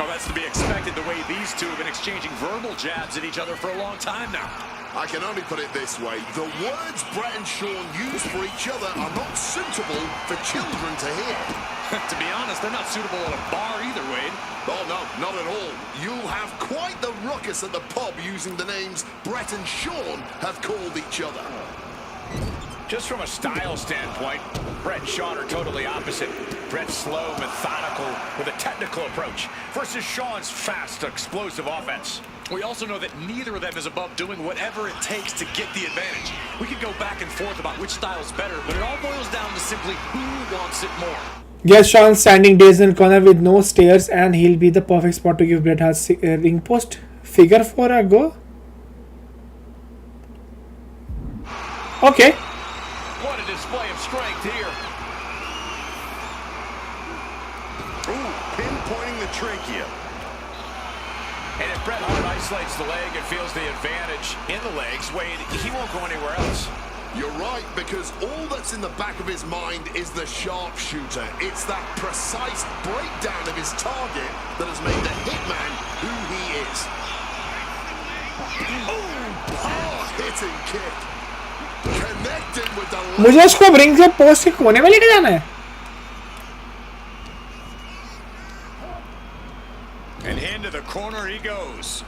Oh, that's to be expected the way these two have been exchanging verbal jabs at each other for a long time now. I can only put it this way. The words Brett and Shawn use for each other are not suitable for children to hear. To be honest, they're not suitable at a bar either, Wade. Oh, no, not at all. You'll have quite the ruckus at the pub using the names Brett and Shawn have called each other. Just from a style standpoint, Brett and Shawn are totally opposite. Brett's slow, methodical, with a technical approach, versus Shawn's fast, explosive offense. We also know that neither of them is above doing whatever it takes to get the advantage. We could go back and forth about which style is better, but it all boils down to simply who wants it more. Guess Shawn standing days in corner with no stairs, and he'll be the perfect spot to give Bret Hart's ring post. Figure 4 a go. Okay. What a display of strength here. Ooh, pinpointing the trachea. And if Bret Hart isolates the leg and feels the advantage in the legs, Wade, he won't go anywhere else. You're right, because all that's in the back of his mind is the sharpshooter. It's that precise breakdown of his target that has made the Hitman who he is. Ooh, hard-hitting kick. Connecting with the... मुझे इसको ring से post के कोने में लेके जाना है. And into the corner he goes.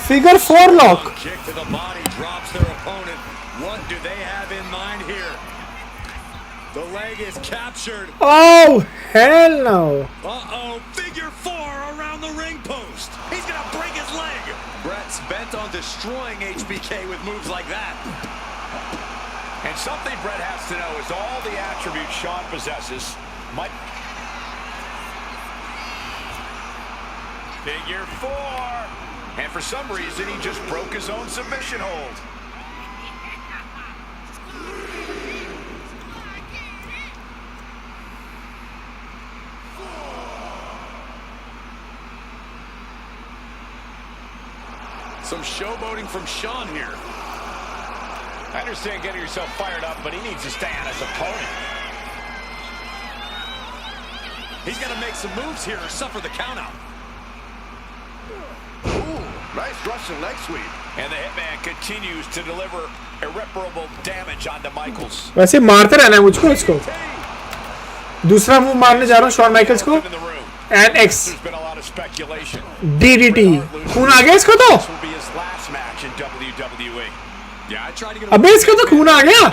Figure 4 lock. Kick to the body drops their opponent. What do they have in mind here? The leg is captured. Oh, hell no. Uh-oh, figure 4 around the ring post. He's gonna break his leg. Brett's bent on destroying HBK with moves like that. And something Brett has to know is all the attributes Shawn possesses might... Figure 4. And for some reason, he just broke his own submission hold. Some showboating from Shawn here. I understand getting yourself fired up, but he needs to stay on his opponent. He's got to make some moves here or suffer the countout. Ooh, nice Russian leg sweep. And the Hitman continues to deliver irreparable damage onto Michaels. वैसे मारते रहना है मुझको इसको. दूसरा move मारने जा रहा हूँ शॉन माइकल्स को. And X. There's been a lot of speculation. DDT. खून आ गया इसको तो. This will be his last match in WWE. Yeah, I tried to get अबे इसको तो खून आ गया.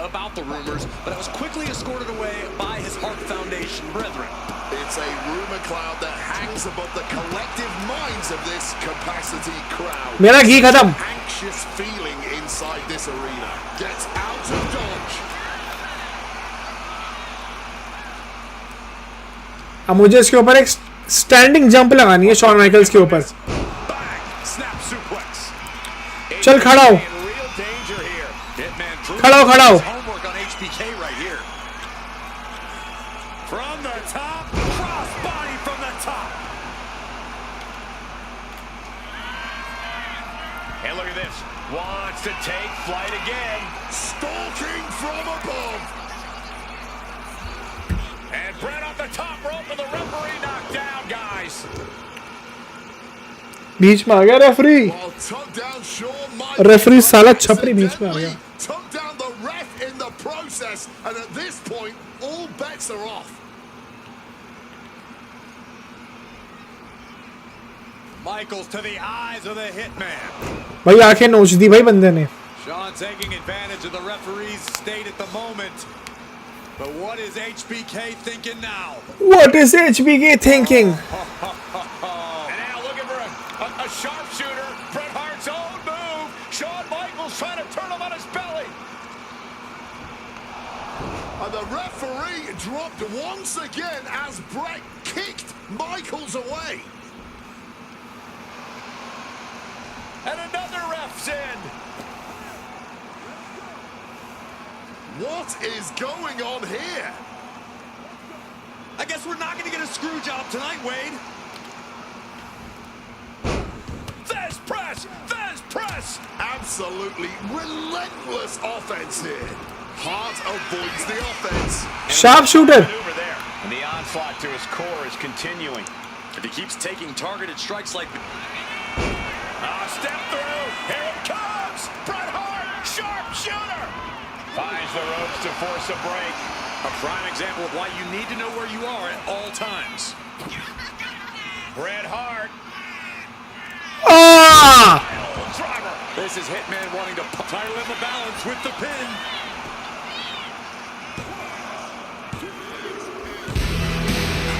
about the rumors, but it was quickly escorted away by his Hart Foundation brethren. It's a rumor cloud that hangs above the collective minds of this capacity crowd. मेरा घी खत्म. Anxious feeling inside this arena. Gets out of dodge. अब मुझे इसके ऊपर एक standing jump लगानी है Shawn Michaels के ऊपर. चल खड़ा हो. खड़ा हो खड़ा हो. From the top, cross body from the top. And look at this. Wants to take flight again. Stalking from above. And Brett off the top rope and the referee knocked down, guys. बीच में आ गया referee. Referee साला छपरी बीच में आ गया. Took down the ref in the process, and at this point, all bets are off. Michaels to the eyes of the Hitman. भाई आंखें नोच दी भाई बंदे ने. Shawn taking advantage of the referee's state at the moment. But what is HBK thinking now? What is HBK thinking? And now looking for a sharpshooter. Bret Hart's own move. Shawn Michaels trying to turn him on his belly. And the referee dropped once again as Bret kicked Michaels away. And another ref's in. What is going on here? I guess we're not going to get a screw job tonight, Wade. Fez press! Fez press! Absolutely relentless offense here. Hart avoids the offense. Sharpshooter. And the onslaught to his core is continuing. If he keeps taking targeted strikes like... step through! Here it comes! Bret Hart! Sharpshooter! Finds the ropes to force a break. A prime example of why you need to know where you are at all times. Bret Hart. Ah! Driver. This is Hitman wanting to title in the balance with the pin.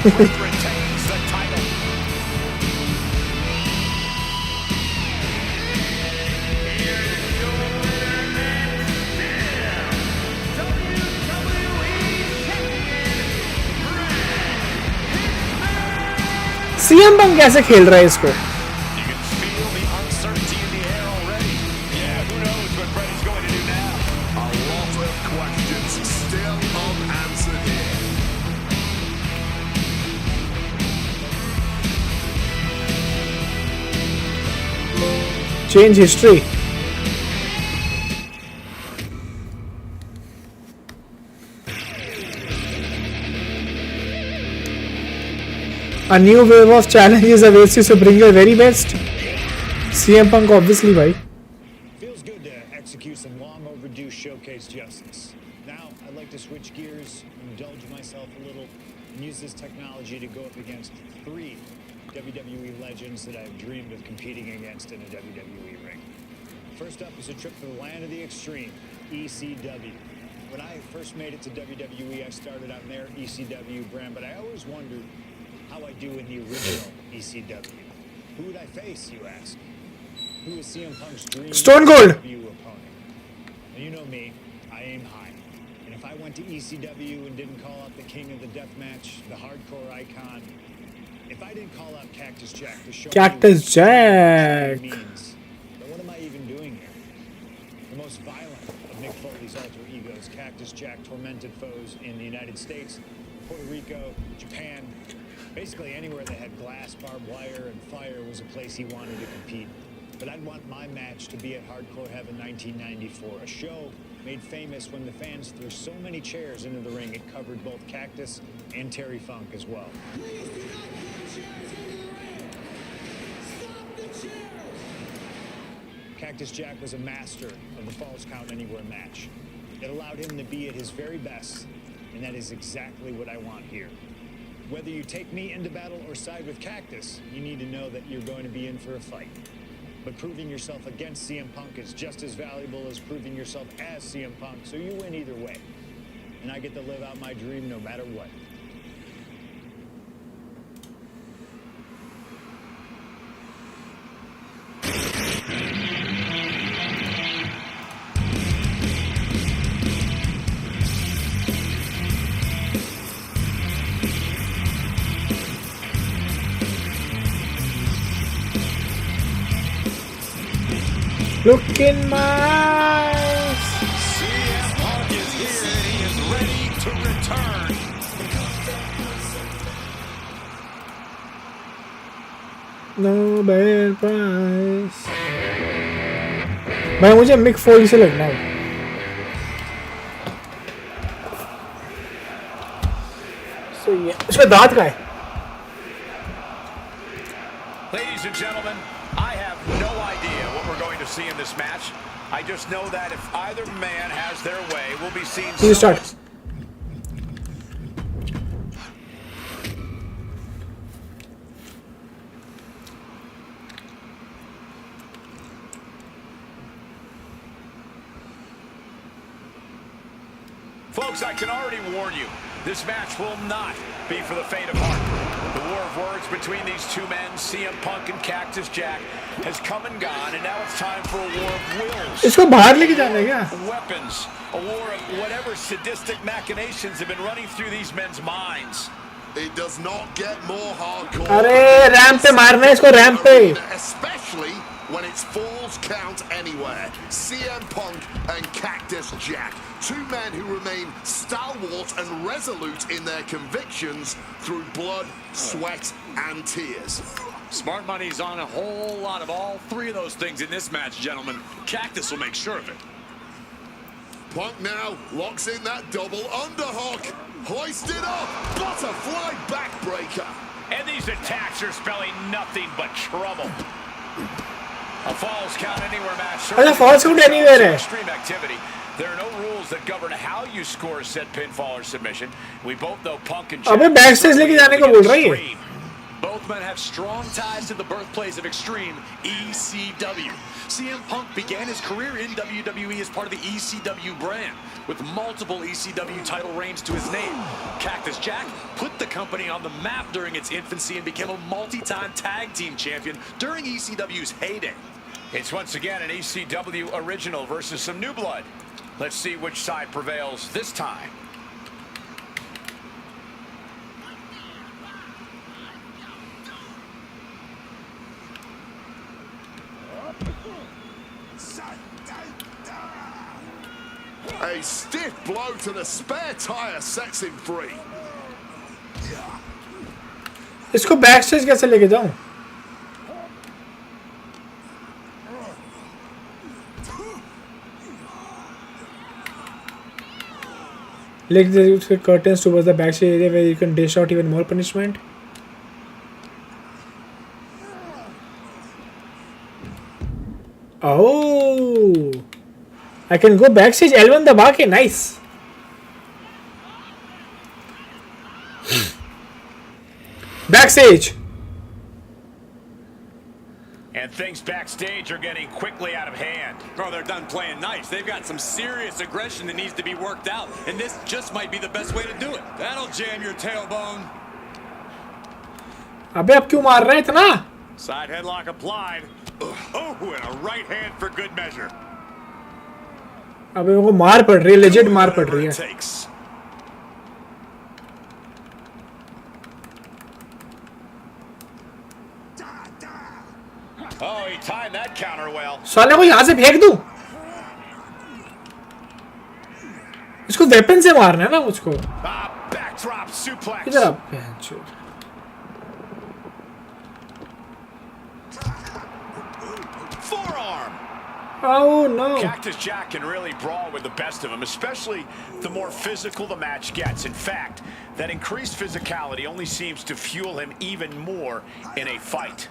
Retains the title. CM Punk कैसे खेल रहा है इसको? You can feel the uncertainty in the air already. Yeah, who knows what Bret is going to do now. Change history. A new wave of challenges awaits you, so bring your very best. CM Punk, obviously, bhai. Feels good to execute some long overdue showcase justice. Now, I'd like to switch gears, indulge myself a little, and use this technology to go up against 3 WWE legends that I've dreamed of competing against in a WWE ring. First up is a trip to the land of the extreme, ECW. When I first made it to WWE, I started on their ECW brand, but I always wondered how I do in the original ECW. Who would I face, you ask? Who is CM Punk's dream Stone Cold. ECW opponent? And you know me, I aim high. And if I went to ECW and didn't call out the king of the death match, the hardcore icon, if I didn't call out Cactus Jack to show Cactus me Jack. what it means, then what am I even doing here? The most violent of Mick Foley's alter egos, Cactus Jack tormented foes in the United States, Puerto Rico, Japan, basically anywhere that had glass, barbed wire, and fire was a place he wanted to compete. But I'd want my match to be at Hardcore Heaven 1994, a show made famous when the fans threw so many chairs into the ring it covered both Cactus and Terry Funk as well. Cactus Jack was a master of the Falls Count Anywhere match. It allowed him to be at his very best, and that is exactly what I want here. Whether you take me into battle or side with Cactus, you need to know that you're going to be in for a fight. But proving yourself against CM Punk is just as valuable as proving yourself as CM Punk, so you win either way. And I get to live out my dream no matter what. Look in my eyes. CM Punk is here and he is ready to return. Nobel Prize. भाई मुझे Mick फोली से लगना है. So yeah, उसका दांत का है. Ladies and gentlemen, I have no idea what we're going to see in this match. I just know that if either man has their way, we'll be seeing. You start. Folks, I can already warn you, this match will not be for the faint of heart. The war of words between these two men, CM Punk and Cactus Jack, has come and gone, and now it's time for a war of wills. इसको बाहर लेके जाना है क्या? Weapons, a war of whatever sadistic machinations have been running through these men's minds. It does not get more hardcore. अरे ramp पे मारना है इसको रैंप पे. Especially when it's Falls Count Anywhere. CM Punk and Cactus Jack. Two men who remain stalwart and resolute in their convictions through blood, sweat, and tears. Smart money's on a whole lot of all three of those things in this match, gentlemen. Cactus will make sure of it. Punk now locks in that double underhook. Hoisted up. Butterfly backbreaker. And these attacks are spelling nothing but trouble. A Falls Count Anywhere match. अच्छा Falls Count Anywhere है. Extreme activity. There are no rules that govern how you score said pinfall or submission. We both know Punk and Jack. अबे backstage लेके जाने को बोल रहा है ये. Both men have strong ties to the birthplace of Extreme, ECW. CM Punk began his career in WWE as part of the ECW brand, with multiple ECW title reigns to his name. Cactus Jack put the company on the map during its infancy and became a multi-time tag team champion during ECW's heyday. It's once again an ECW original versus some new blood. Let's see which side prevails this time. A stiff blow to the spare tire sets him free. इसको backstage कैसे लेके जाऊं? Like the curtains towards the backstage area where you can dish out even more punishment. Oh, I can go backstage. L1 दबा के nice. Backstage. And things backstage are getting quickly out of hand. Oh, they're done playing nice. They've got some serious aggression that needs to be worked out, and this just might be the best way to do it. That'll jam your tailbone. अबे अब क्यों मार रहा है इतना? Side headlock applied. Oh, and a right hand for good measure. अबे वो मार पड़ रही है, legit मार पड़ रही है. Oh, he timed that counter well. साले को यहाँ से फेंक दूं? इसको वेपन से मारना है ना मुझको. Backdrop suplex. इधर आप बेंचो. Forearm. Oh no. Cactus Jack can really brawl with the best of them, especially the more physical the match gets. In fact, that increased physicality only seems to fuel him even more in a fight.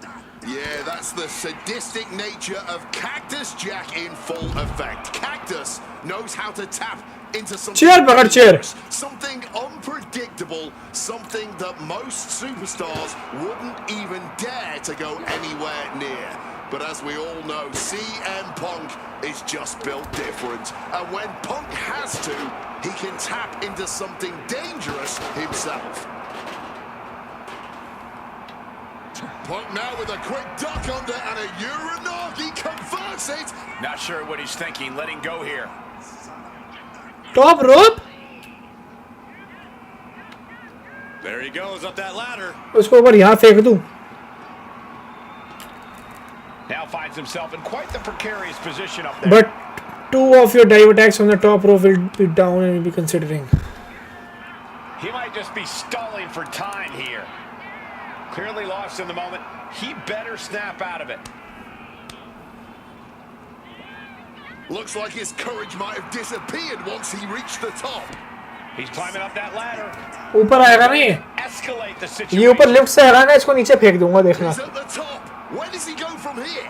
Yeah, that's the sadistic nature of Cactus Jack in full effect. Cactus knows how to tap into something something unpredictable, something that most superstars wouldn't even dare to go anywhere near. But as we all know, CM Punk is just built different. And when Punk has to, he can tap into something dangerous himself. Punk now with a quick duck under and a Uranagi converts it. Not sure what he's thinking, letting go here. Top rope. There he goes up that ladder. उसको ऊपर यहाँ फेंक दूं. Now finds himself in quite the precarious position up there. But two of your dive attacks on the top rope will be down and will be considering. He might just be stalling for time here. Clearly lost in the moment. He better snap out of it. Looks like his courage might have disappeared once he reached the top. He's climbing up that ladder. ऊपर आएगा नहीं. Escalate the situation. ये ऊपर lift से आएगा ना, इसको नीचे फेंक दूंगा देखना. He's at the top. Where does he go from here?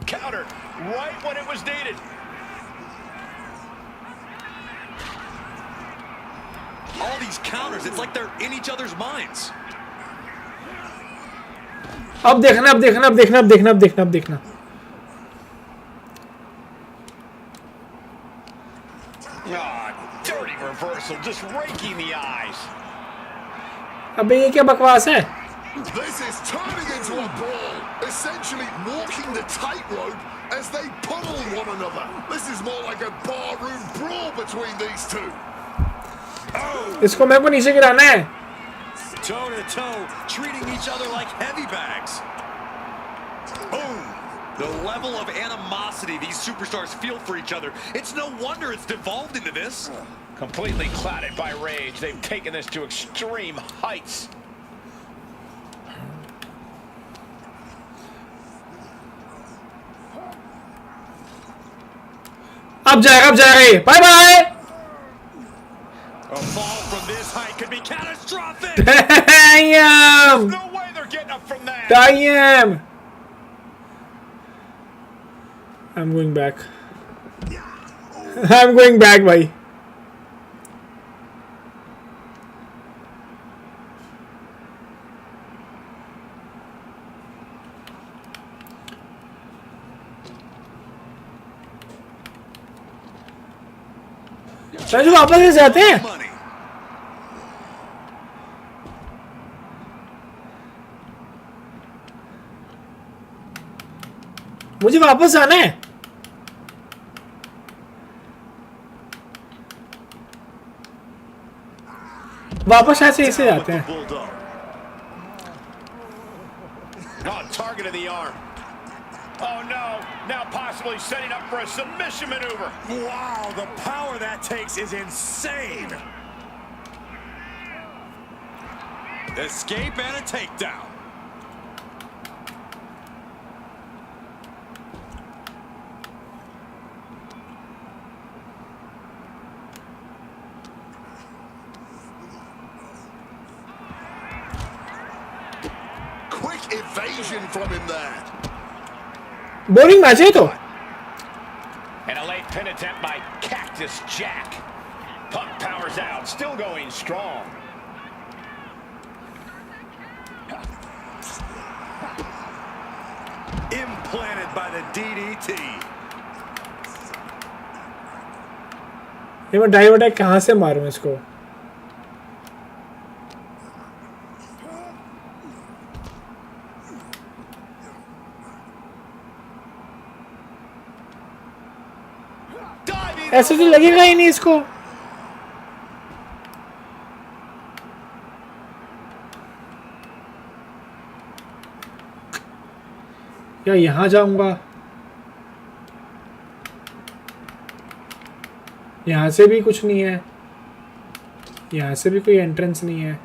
Countered right when it was needed. All these counters, it's like they're in each other's minds. अब देखना, अब देखना, अब देखना, अब देखना, अब देखना, अब देखना. Dirty reversal, just raking the eyes. अबे ये क्या बकवास है? This is turning into a brawl, essentially walking the tightrope as they pummel one another. This is more like a barroom brawl between these two. इसको मेरे को नीचे गिराना है. Toe to toe, treating each other like heavy bags. Boom! The level of animosity these superstars feel for each other. It's no wonder it's devolved into this. Completely clouded by rage, they've taken this to extreme heights. अब जाएगा. Bye bye. A fall from this height could be catastrophic. Damn. No way they're getting up from that. Damn. I'm going back. I'm going back, भाई. जो वापस से जाते हैं. मुझे वापस आना है. वापस ऐसे जाते हैं. Target of the arm. Oh no, now possibly setting up for a submission maneuver. Wow, the power that takes is insane. Escape and a takedown. Quick evasion from him there. Boring match है तो. And a late pin attempt by Cactus Jack. Punk powers out, still going strong. Implanted by the DDT. ये मैं dive attack कहाँ से मारूं इसको? ऐसे तो लगेगा ही नहीं इसको. या यहाँ जाऊंगा. यहाँ से भी कुछ नहीं है. यहाँ से भी कोई एंट्रेंस नहीं है.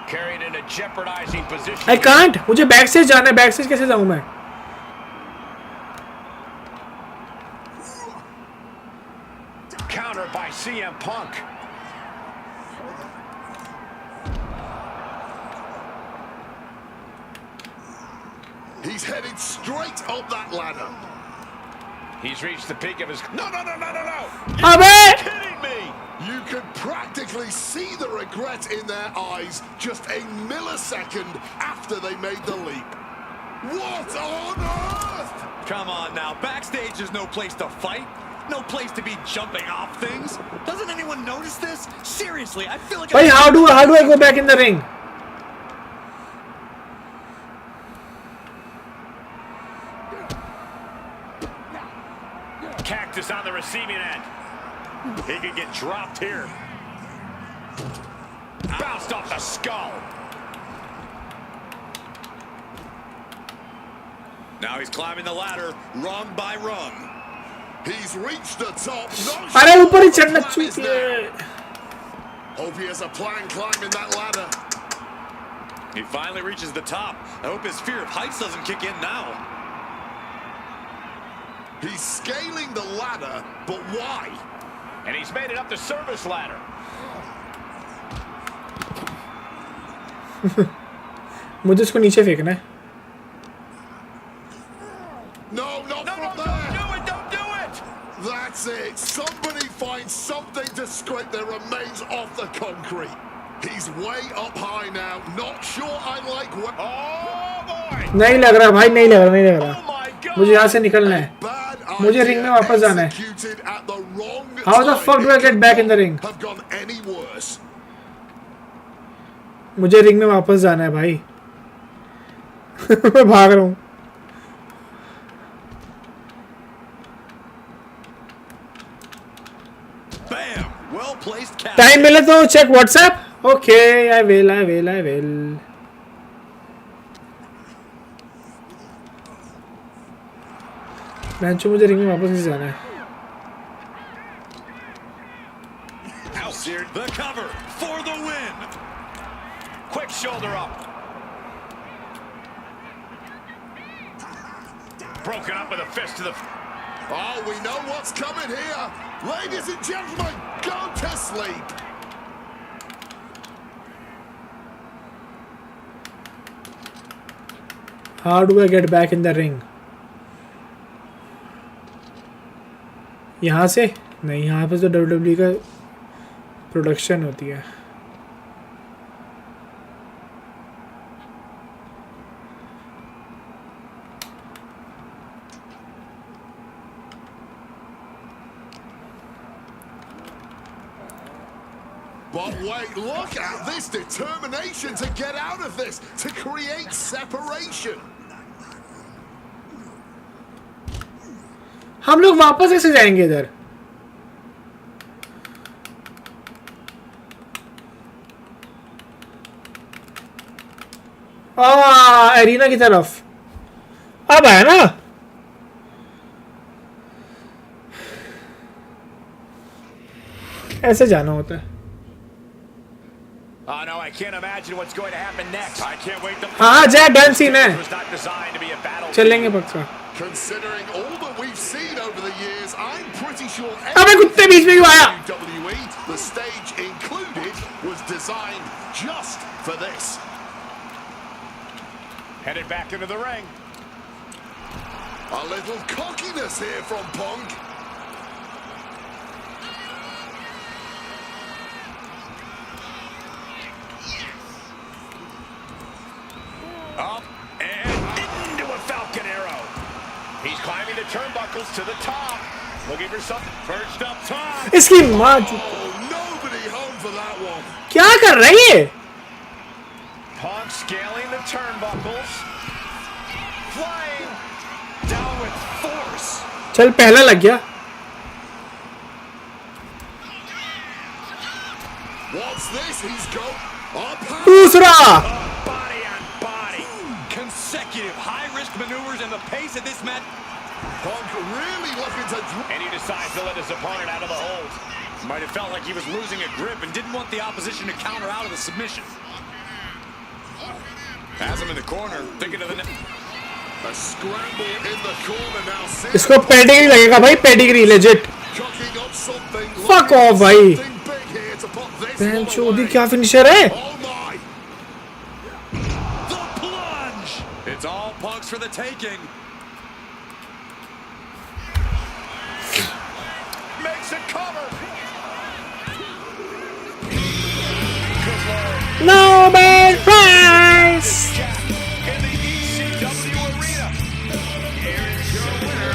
Carried in a jeopardizing position. I can't. मुझे बैक स्टेज जाना है. बैक स्टेज कैसे जाऊँ मैं? Counter by CM Punk. He's headed straight up that ladder. He's reached the peak of his... No, no, no, no, no, no! अबे! Kidding me! You could practically see the regret in their eyes just a millisecond after they made the leap. What on earth? Come on now, backstage is no place to fight. No place to be jumping off things. Doesn't anyone notice this? Seriously, I feel like. Wait, how do I go back in the ring? Cactus on the receiving end. He could get dropped here. Bounced off the skull. Now he's climbing the ladder, rung by rung. He's reached the top. अरे ऊपर ही चढ़ना चाहिए. Hope he has a plan climbing that ladder. He finally reaches the top. I hope his fear of heights doesn't kick in now. He's scaling the ladder, but why? And he's made it up the service ladder. मुझे इसको नीचे फेंकना है. No, not No, from no, there. don't do it, don't do it! That's it. Somebody find something to scrape their remains off the concrete. He's way up high now. Not sure I like what. Oh, boy! नहीं लग रहा भाई. नहीं लग रहा. नहीं लग Oh, रहा. my God! मुझे यहाँ से निकलना है. Bad मुझे idea रिंग में वापस जाना है. executed at the wrong How the time. fuck do I get back in the ring? Have gone any worse. मुझे रिंग में वापस जाना है भाई. मैं भाग रहा हूँ. Bam! Well placed catch. Time मिले तो check WhatsApp. Okay, I will. बेंचो मुझे रिंग में वापस नहीं जाना है. Out the cover for the win. Quick shoulder up. Broken up with a fist to the... Oh, we know what's coming here. Ladies and gentlemen, go to sleep. How do I get back in the ring? यहाँ से नहीं. यहाँ पे तो WWE का production होती है. But wait, look at this determination to get out of this, to create separation. हम लोग वापस ऐसे जाएंगे इधर. एरिना की तरफ अब आया ना. ऐसे जाना होता है. Oh no, I can't imagine what's going to happen next. I can't wait to. हाँ जय डन सीन है. It was not designed to be a battle. चलेंगे पक्का. Considering all that we've seen over the years, I'm pretty sure अबे कुत्ते बीच में क्यों आया? WWE, the stage included, was designed just for this. Headed back into the ring. A little cockiness here from Punk. Up and into a Falcon Arrow. He's climbing the turnbuckles to the top. Looking for something perched up top. इसकी माँ Oh, nobody home for that one. क्या कर रही है? Punk scaling the turnbuckles. Flying down with force. चल पहला लग गया. What's this? He's got up. दूसरा. Body on body. Consecutive high-risk maneuvers and the pace of this match. Punk really looking to. And he decides to let his opponent out of the hold. Might have felt like he was losing a grip and didn't want the opposition to counter out of the submission. Has him in the corner, thinking of the net. A scramble in the corner now. इसको pedigree लगेगा भाई. Pedigree legit. Cooking up something. Fuck off भाई. Something big here to put this बहन one चोदी away. क्या finisher है? Oh my! The plunge! It's all Punk's for the taking. Makes a cover. Good Lord. Nobel Prize. In the ECW arena. Here is your winner.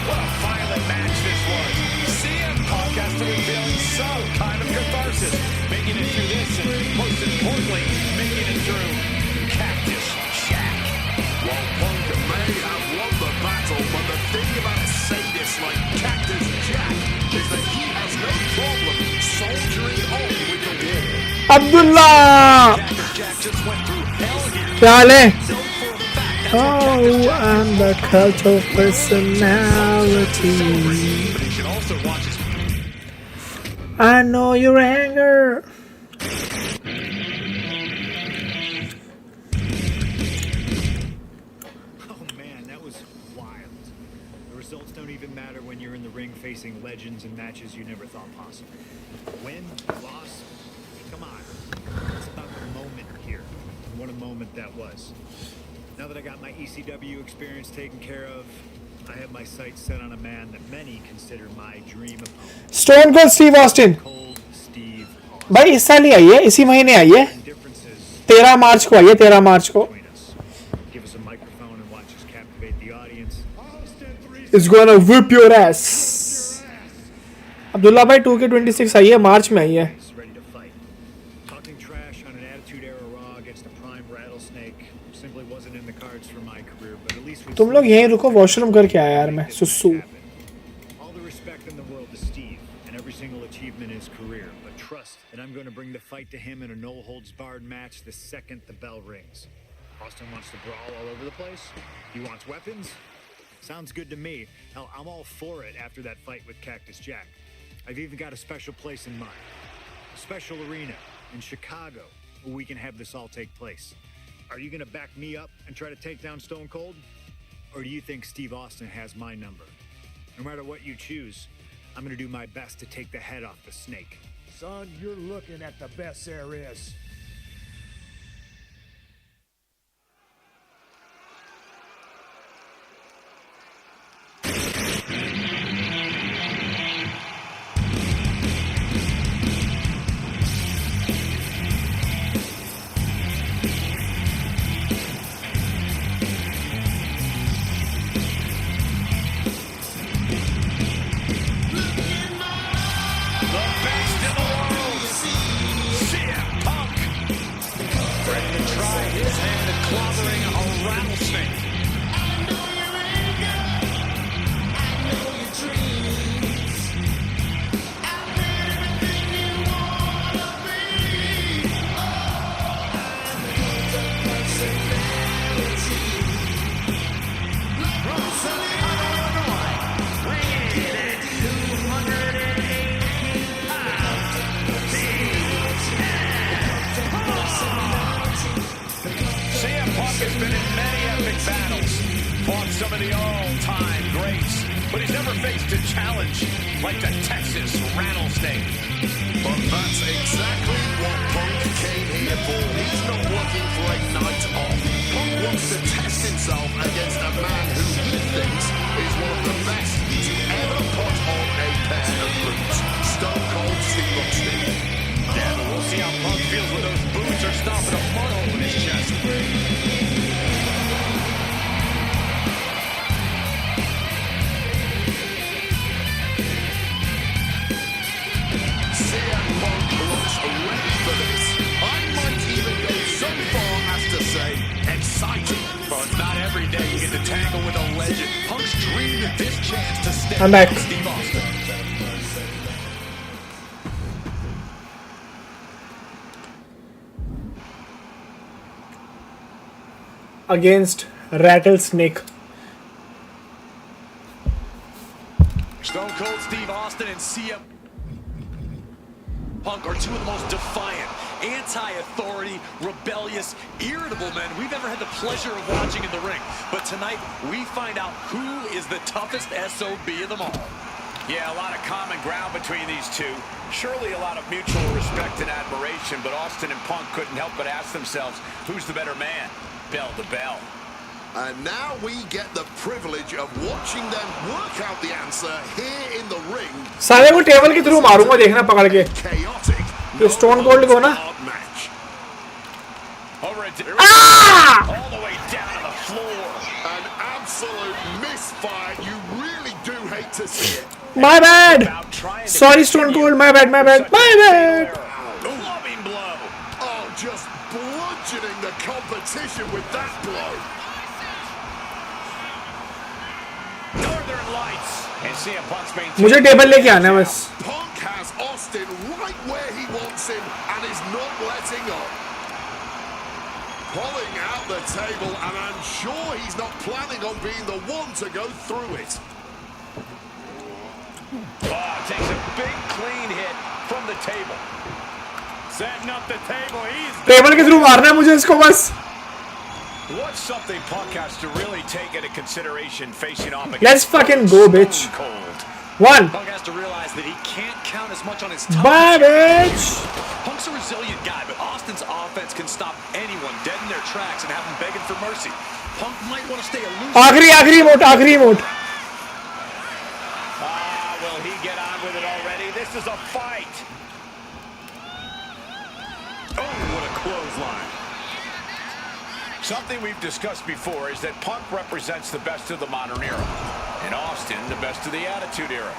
What a violent match this was. CM Punk has to be feeling some kind of catharsis, making it through this and most importantly, making it through Cactus Jack. While Punk may have won the battle, but the thing about sadists like Cactus Jack is that he has no problem soldiering on with the war. Abdullah. Cactus Jack just went through hell here. क्या हाल है? So for a fact, that's Oh, I'm the cult of personality. but he should also watch his. I know your anger. Oh man, that was wild. The results don't even matter when you're in the ring facing legends and matches you never thought possible. Win, loss, come on. It's about the moment here. And what a moment that was. Now that I got my ECW experience taken care of, I have my sights set on a man that many consider my dream opponent. Stone Cold Steve Austin. Cold Steve Austin. भाई इस साल ही आई है. इसी महीने आई है. Differences 13 मार्च को आई है. 13 मार्च को. between us. Give us a microphone and watch us captivate the audience. It's gonna whip your ass. Abdullah भाई 2K26 आई है. मार्च में आई है. He's ready to fight. Talking trash on an Attitude Era Raw against a prime rattlesnake simply wasn't in the cards for my career, but at least we. तुम लोग यहीं रुको. Washroom करके आया यार मैं. सुसु. All the respect in the world to Steve, and every single achievement in his career, but trust that I'm going to bring the fight to him in a no-holds-barred match the second the bell rings. Austin wants to brawl all over the place. He wants weapons. Sounds good to me. Hell, I'm all for it after that fight with Cactus Jack. I've even got a special place in mind. A special arena in Chicago where we can have this all take place. Are you going to back me up and try to take down Stone Cold? Or do you think Steve Austin has my number? No matter what you choose, I'm going to do my best to take the head off the snake. Son, you're looking at the best there is. The best in the world. CM Punk. Ready to try his hand at clobbering a rattlesnake. the all-time greats, but he's never faced a challenge like the Texas rattlesnake. But that's exactly what Punk came here for. He's not looking for a night off. Punk wants to test himself against a man who he thinks is one of the best to ever put on a pair of boots. Stone Cold Steve Austin. Yeah, but we'll see how Punk feels when those boots are stomping a mud hole in his chest. CM Punk looks ready for this. I might even go so far as to say exciting. Well, it's not every day you get to tangle with a legend. Punk's dreamed of this chance to step I'm back. on Steve Austin. Against Rattlesnake. Stone Cold Steve Austin and CM Punk are two of the most defiant, anti-authority, rebellious, irritable men we've ever had the pleasure of watching in the ring. But tonight, we find out who is the toughest SOB of them all. Yeah, a lot of common ground between these two. Surely a lot of mutual respect and admiration, but Austin and Punk couldn't help but ask themselves, who's the better man? Bell to bell. And now we get the privilege of watching them work out the answer here in the ring. साले को table के through मारूंगा देखना पकड़ के. Chaotic. ये Stone Cold को ना. Match. Over it. Ah! All the way down to the floor. An absolute misfire. You really do hate to see it. My bad. Sorry Stone Cold. My bad. My bad. My bad. Loving blow. Oh, just bludgeoning the competition with that blow. Northern Lights. And CM Punk's main. मुझे table लेके आना है बस. Punk has Austin right where he wants him and is not letting up. Pulling out the table, and I'm sure he's not planning on being the one to go through it. Oh, takes a big clean hit from the table. Setting up the table. He's table के through मारना है मुझे इसको बस. What's something Punk has to really take into consideration facing off against Let's fucking go, bitch. Stone Cold. One. Punk has to realize that he can't count as much on his Bye, bitch. Punk's a resilient guy, but Austin's offense can stop anyone dead in their tracks and have them begging for mercy. Punk might want to stay aloof. आखिरी मोट. Will he get on with it already? This is a fight. Oh, what a clothesline. Something we've discussed before is that Punk represents the best of the modern era, and Austin the best of the Attitude Era.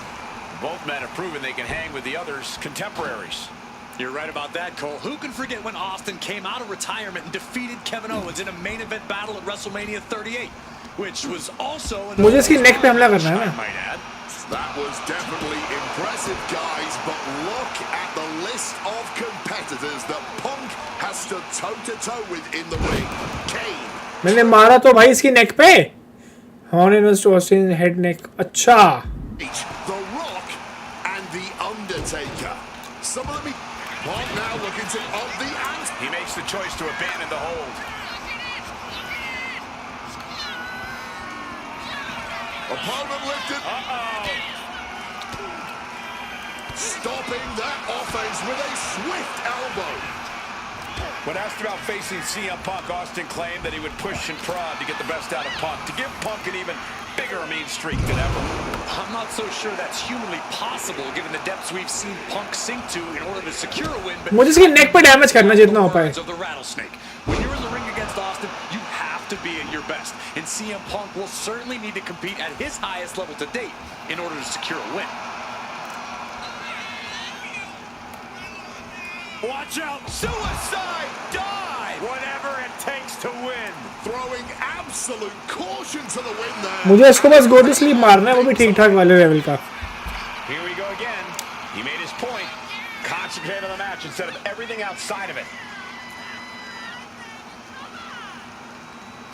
Both men have proven they can hang with the others' contemporaries. You're right about that, Cole. Who can forget when Austin came out of retirement and defeated Kevin Owens in a main event battle at WrestleMania 38, which was also मुझे इसकी neck पे हमला करना है I ना. might add. That was definitely impressive, guys, but look at the list of competitors that Punk has stood toe-to-toe with in the ring. Kane. मैंने मारा तो भाई इसकी neck पे. Horn invest to Austin head neck. अच्छा. The Rock and The Undertaker. Some of them Punk now looking to up the ante. He makes the choice to abandon the hold. Opponent lifted. Stopping that offense with a swift elbow. When asked about facing CM Punk, Austin claimed that he would push and prod to get the best out of Punk, to give Punk an even bigger mean streak than ever. I'm not so sure that's humanly possible given the depths we've seen Punk sink to in order to secure a win. But मुझे इसकी neck पे damage करना जितना हो पाए. of the rattlesnake. When you're in the ring against Austin, you have to be at your best. And CM Punk will certainly need to compete at his highest level to date in order to secure a win. Watch out! Suicide dive! Whatever it takes to win. Throwing absolute caution to the wind there. मुझे इसको बस go to sleep मारना है वो भी ठीक ठाक वाले level का. Here we go again. He made his point. Concentrate on the match instead of everything outside of it.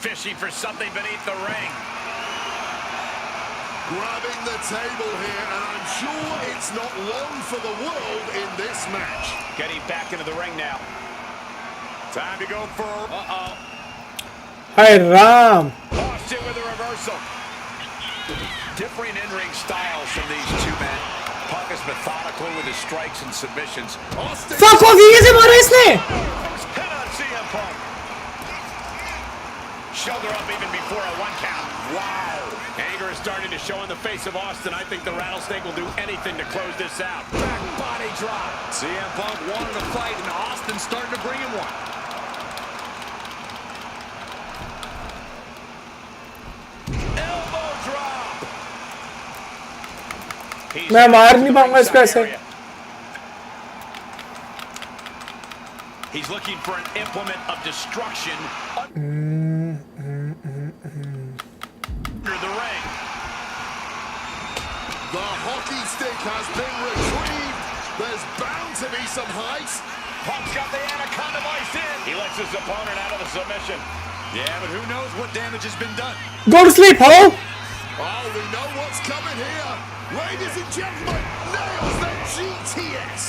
Fishing for something beneath the ring. Grabbing the table here, and I'm sure it's not long for the world in this match. Getting back into the ring now. Time to go for... Hi Ram. Lost it with a reversal. Differing in-ring styles from these two men. Punk is methodical with his strikes and submissions. Austin. Fuck off! ये कैसे मारा इसने? First pin on CM Punk. Shoulder up even before a 1 count. Wow. Anger is starting to show in the face of Austin. I think the Rattlesnake will do anything to close this out. Back body drop. CM Punk wanted a fight, and Austin starting to bring him one. Elbow drop. मैं मार नहीं पाऊंगा इसको ऐसे. He's looking for an implement of destruction under the ring. The hockey stick has been retrieved. There's bound to be some height. Punk's got the anaconda vice in. He lets his opponent out of the submission. Yeah, but who knows what damage has been done. Go to sleep, ho! Oh, we know what's coming here. Ladies and gentlemen, nails the GTS.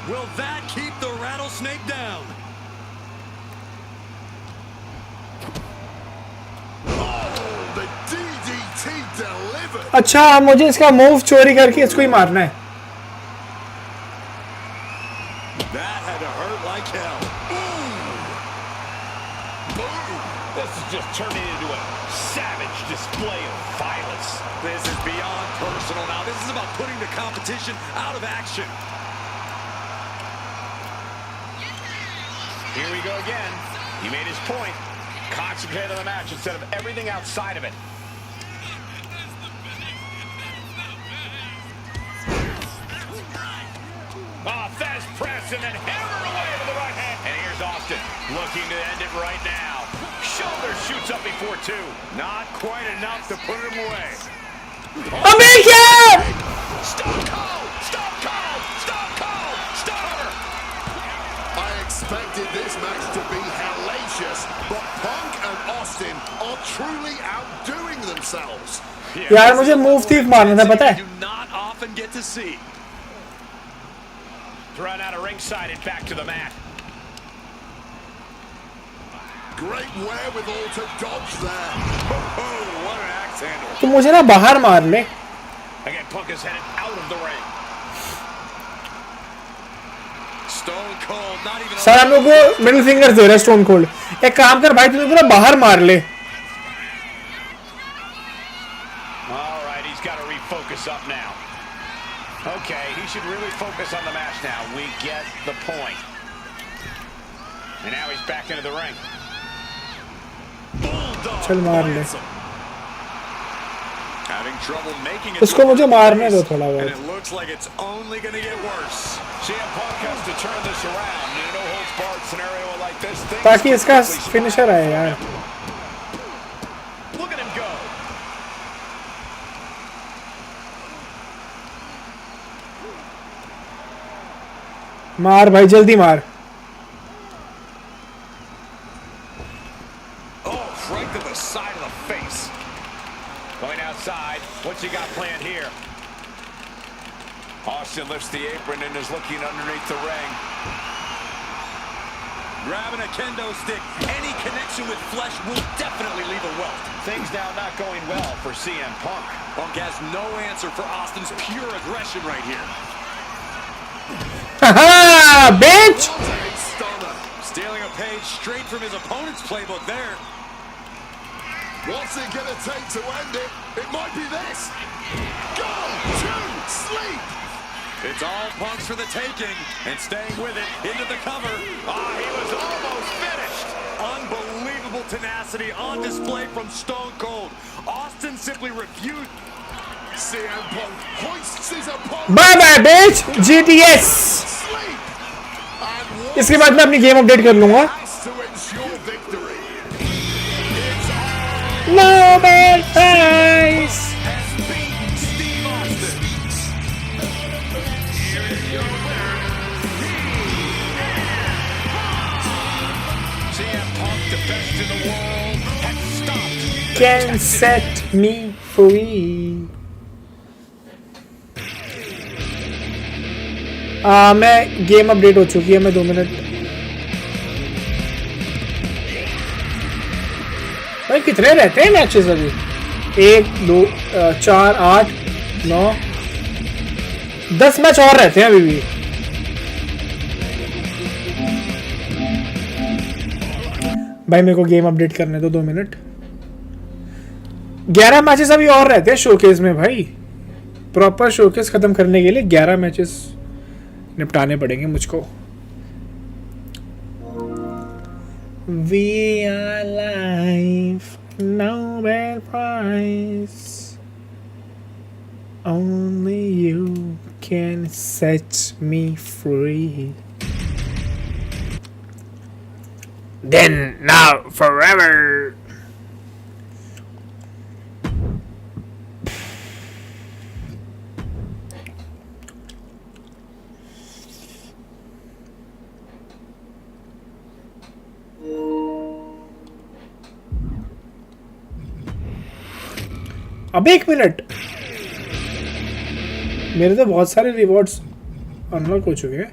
Will that keep the Rattlesnake down? Oh, the DDT delivered. अच्छा मुझे इसका move चोरी करके इसको ही मारना है. That had to hurt like hell. This is just turning into a savage display of violence. This is beyond personal now. This is about putting the competition out of action. Here we go again. He made his point. Concentrate on the match instead of everything outside of it. Oh, fast press and then hammer away with the right hand. And here's Austin looking to end it right now. Shoulder shoots up before two. Not quite enough to put him away. अबे क्या? Stop cold! Stop cold! Stop cold! Stopper! I expected this match to be hellacious, but Punk and Austin are truly outdoing themselves. यार मुझे move thief मारना था पता है. Do not often get to see. Thrown out of ringside and back to the mat. Great wherewithal to dodge there. Oh, what an axe handle. तो मुझे ना बाहर मार ले. Again, Punk is headed out of the ring. Stone Cold, not even. Sir हम लोग को middle finger दे रहा है स्टोन कोल्ड. एक काम कर भाई तू मेरे को ना बाहर मार ले. All right, he's got to refocus up now. Okay, he should really focus on the match now. We get the point. And now he's back into the ring. चल मार ले. Having trouble making it. इसको मुझे मारने दो थोड़ा And बहुत. it looks like it's only going to get worse. CM Punk has to turn this around. In a no-holds-barred scenario like this, ताकि इसका फिनिशर आए यार. Look at him go. मार भाई जल्दी मार. Oh, right to the side of the face. Going outside. What's he got planned here? Austin lifts the apron and is looking underneath the ring. Grabbing a kendo stick. Any connection with flesh will definitely leave a welt. Things now not going well for CM Punk. Punk has no answer for Austin's pure aggression right here. Haha, bitch! What a stunner. Stealing a page straight from his opponent's playbook there. What's it going to take to end it? It might be this. Go to sleep. It's all Punk's for the taking, and staying with it into the cover. Ah, he was almost finished. Unbelievable tenacity on display from Stone Cold. Austin simply refused. CM Punk hoists his opponent. Bye bye bitch. GTS. Sleep. And इसके बाद मैं अपनी game update कर लूँगा. has to ensure victory. No bad price. has beaten Steve Austin. Here is your winner, CM Punk, the best in the world, has stopped. Can set me free. मैं game update हो चुकी है. मैं 2 minute. भाई कितने रहते हैं matches अभी? 1 2 4 8 9 10 मैच और रहते हैं अभी भी। भाई मेरे को गेम अपडेट करने दो 2 मिनट। 11 मैचेस अभी और रहते हैं शोकेस में भाई। प्रॉपर शोकेस खत्म करने के लिए 11 मैचेस निपटाने पड़ेंगे मुझको। We are live, Nobel Prize. Only you can set me free. Then, now, forever. अब 1 मिनट, मेरे तो बहुत सारे रिवॉर्ड्स अनलॉक हो चुके हैं।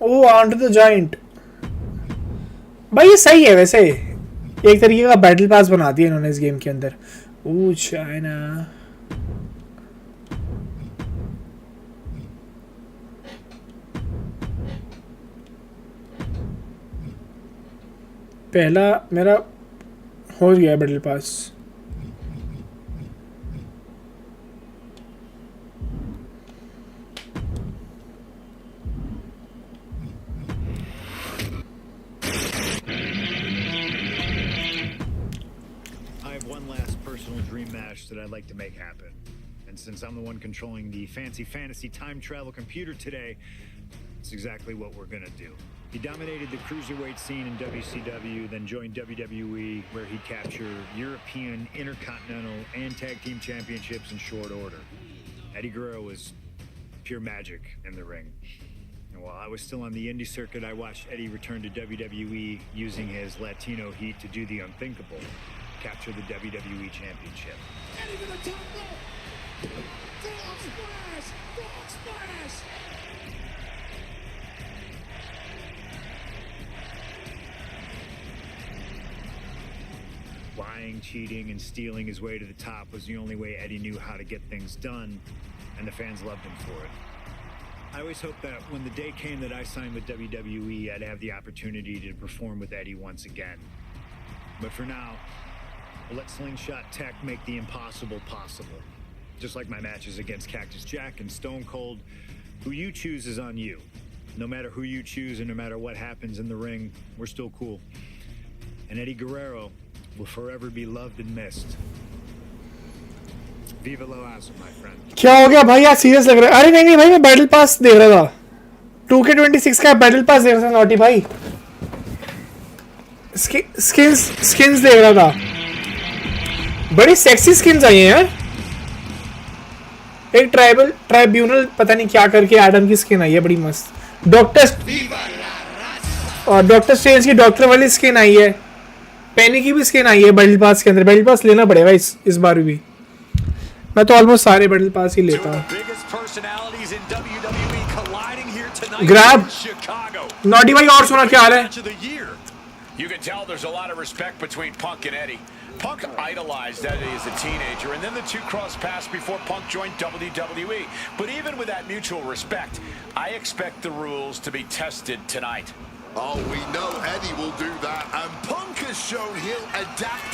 ओ अंडर द जॉइंट, भाई ये सही है वैसे, एक तरीके का बैटल पास बना दिया इन्होंने इस गेम के अंदर। ओ चाइना, पहला मेरा हो गया battle pass. Dream match that I'd like to make happen. And since I'm the one controlling the fantasy time travel computer today, it's exactly what we're gonna do. He dominated the cruiserweight scene in WCW, then joined WWE, where he captured European, Intercontinental, and Tag Team Championships in short order. Eddie Guerrero was pure magic in the ring. And while I was still on the indie circuit, I watched Eddie return to WWE using his Latino heat to do the unthinkable. Capture the WWE Championship. Eddie to the top rope. Frog splash! Frog splash! Lying, cheating, and stealing his way to the top was the only way Eddie knew how to get things done, and the fans loved him for it. I always hoped that when the day came that I signed with WWE, I'd have the opportunity to perform with Eddie once again. But for now, we'll let Slingshot Tech make the impossible possible. Just like my matches against Cactus Jack and Stone Cold, who you choose is on you. No matter who you choose and no matter what happens in the ring, we're still cool. And Eddie Guerrero will forever be loved and missed. Viva Lo Asa, my friend. क्या हो गया भाई, आज serious लग रहा है। अरे नहीं नहीं भाई, मैं बैटल पास देख रहा था, 2K26 का बैटल पास देख रहा था नॉटी भाई। स्किन्स देख रहा था, बड़ी सेक्सी स्किन्स आई हैं यार। एक ट्राइब्यूनल पता नहीं क्या करके एडम की स्किन आई है, बड़ी मस्त। डॉक्टर स्ट्रेंज की डॉक्टर वाली स्किन आई है, पेनी की भी स्किन आई है बैटल पास के अंदर। बैटल पास लेना पड़ेगा इस बार भी। मैं तो ऑलमोस्ट सारे बैटल पास ही लेता हूँ। ग्रैब नॉटी भाई, और सुना क्या हाल है? You can tell there's a lot of respect between Punk and Eddie. Punk idolized Eddie as a teenager, and then the two crossed paths before Punk joined WWE. But even with that mutual respect, I expect the rules to be tested tonight. Oh, we know Eddie will do that, and Punk has shown he'll adapt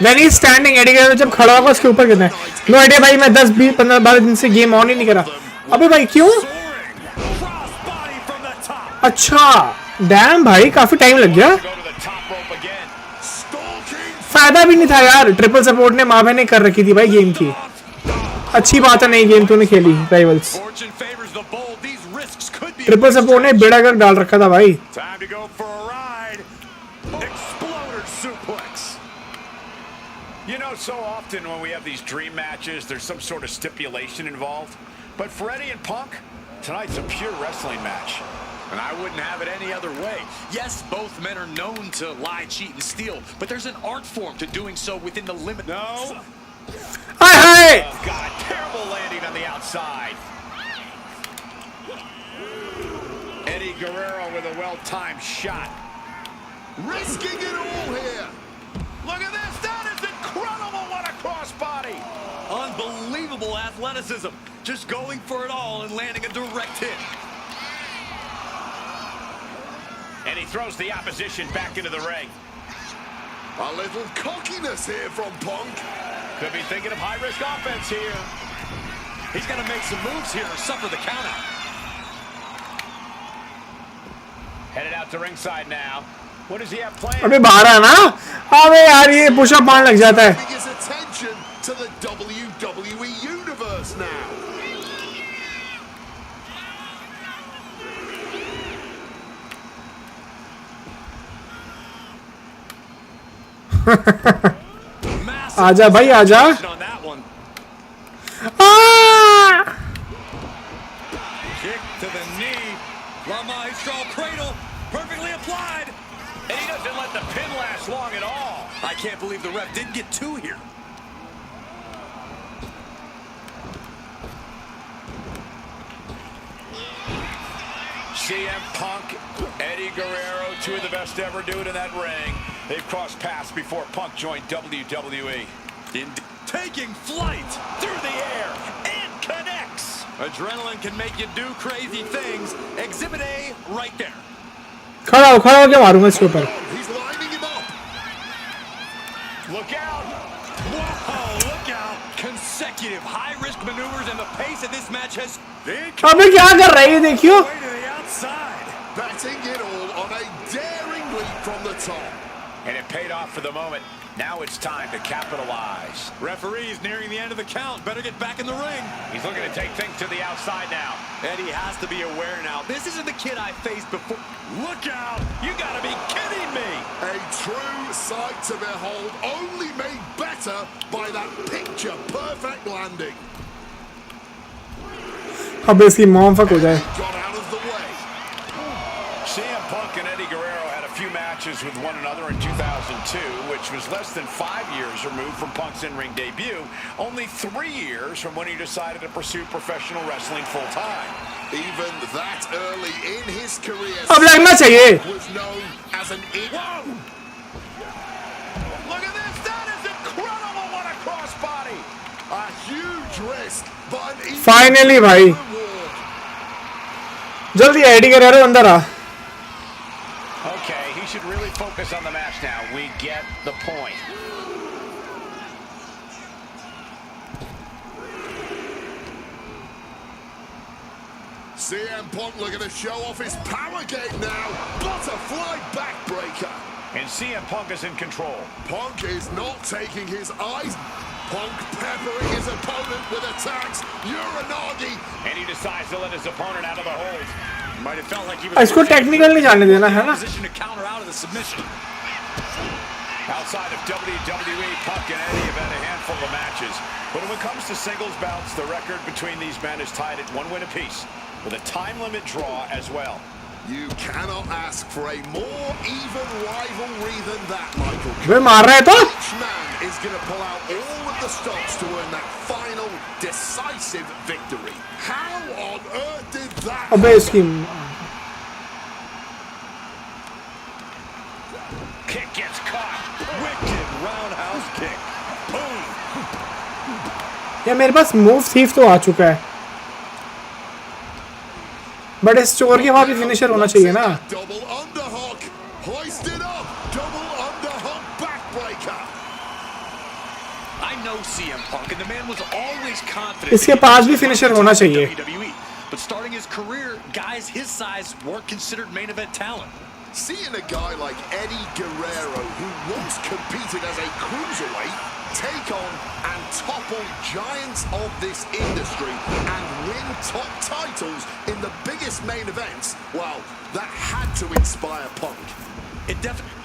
when he's standing. Eddie का जब खड़ा होगा उसके ऊपर कितना है? No idea भाई, मैं 10 20 15 12 दिन से गेम ऑन ही नहीं करा। अबे भाई क्यों? अच्छा डैम भाई, काफी टाइम लग गया। फायदा भी नहीं था यार, ट्रिपल सपोर्ट ने माँ बहने कर रखी थी भाई गेम की। अच्छी बात है, नई गेम तूने खेली राइवल्स। ट्रिपल सपोर्ट ने बेड़ा कर डाल रखा था भाई। You know, so often when we have these dream matches, there's some sort of stipulation involved. But for Eddie and Punk, tonight's a pure wrestling match. And I wouldn't have it any other way. Yes, both men are known to lie, cheat, and steal, but there's an art form to doing so within the limit. No. Hey! Oh, God, terrible landing on the outside. Eddie Guerrero with a well-timed shot. risking it all here. Look at this. That is incredible. What a crossbody. Unbelievable athleticism. Just going for it all and landing a direct hit. And he throws the opposition back into the ring. A little cockiness here from Punk. Could be thinking of high-risk offense here. He's going to make some moves here or suffer the countout. Headed out to ringside now. What does he have planned? अबे बाहर है ना अबे यार ये pushup मारने लग जाता है His attention to the WWE Universe now. आजा भाई आजा On that one. Kick to the knee. La Maestro cradle. Perfectly applied. And he doesn't let the pin last long at all. I can't believe the ref didn't get two here. CM Punk, Eddie Guerrero, two of the best to ever do it in that ring. They've crossed paths before Punk joined WWE. Taking flight through the air and connects. Adrenaline can make you do crazy things. Exhibit A right there. खड़ा हो क्या मारूंगा इसके ऊपर He's lining him up. Look out. Whoa, look out. Consecutive high-risk maneuvers, and the pace of this match has... अबे क्या कर रहा है ये देखियो Way to the outside. Betting it all on a daring leap from the top. And it paid off for the moment. Now it's time to capitalize. Referee's nearing the end of the count. Better get back in the ring. He's looking to take things to the outside now. Eddie has to be aware now. This isn't the kid I faced before. Look out. You gotta be kidding me. A true sight to behold, only made better by that picture-perfect landing. अब इसकी mom fuck हो जाए Got out of the way. CM Punk and Eddie Guerrero had a few matches with one another in 2002, which was less than 5 years removed from Punk's in-ring debut, only 3 years from when he decided to pursue professional wrestling full-time. Even that early in his career, अब लगना चाहिए was known as an Whoa! Look at this. That is incredible. What a crossbody. a huge risk, but an easy finally भाई reward. जल्दी AD गरेरो अंदर आ Okay, he should really focus on the match now. We get the point. CM Punk looking to show off his power game now. Butterfly backbreaker. And CM Punk is in control. Punk is not taking his eyes. Punk peppering his opponent with attacks. Uranagi. And he decides to let his opponent out of the hold. Might have felt like he was इसको technical नहीं जाने देना है ना position to counter out of the submission. Outside of WWE, Punk and Eddie have had a handful of matches. But when it comes to singles bouts, the record between these men is tied at 1 win apiece, with a time limit draw as well. You cannot ask for a more even rivalry than that, Michael. वे मार रहा है तो Each man is going to pull out all of the stops to earn that final decisive victory. How on earth did that अबे इसकी Kick gets caught. Wicked roundhouse kick. Boom. ये मेरे पास move thief तो आ चुका है but इस चोर के बाद भी फिनिशर होना चाहिए ना double underhook, hoisted up, double underhook backbreaker. I know CM Punk, and the man was always confident. इसके पास भी फिनिशर होना चाहिए WWE, but starting his career, guys his size weren't considered main event talent. Seeing a guy like Eddie Guerrero, who once competed as a cruiserweight, take on and topple giants of this industry and win top titles in the biggest main events, well, that had to inspire Punk. It definitely.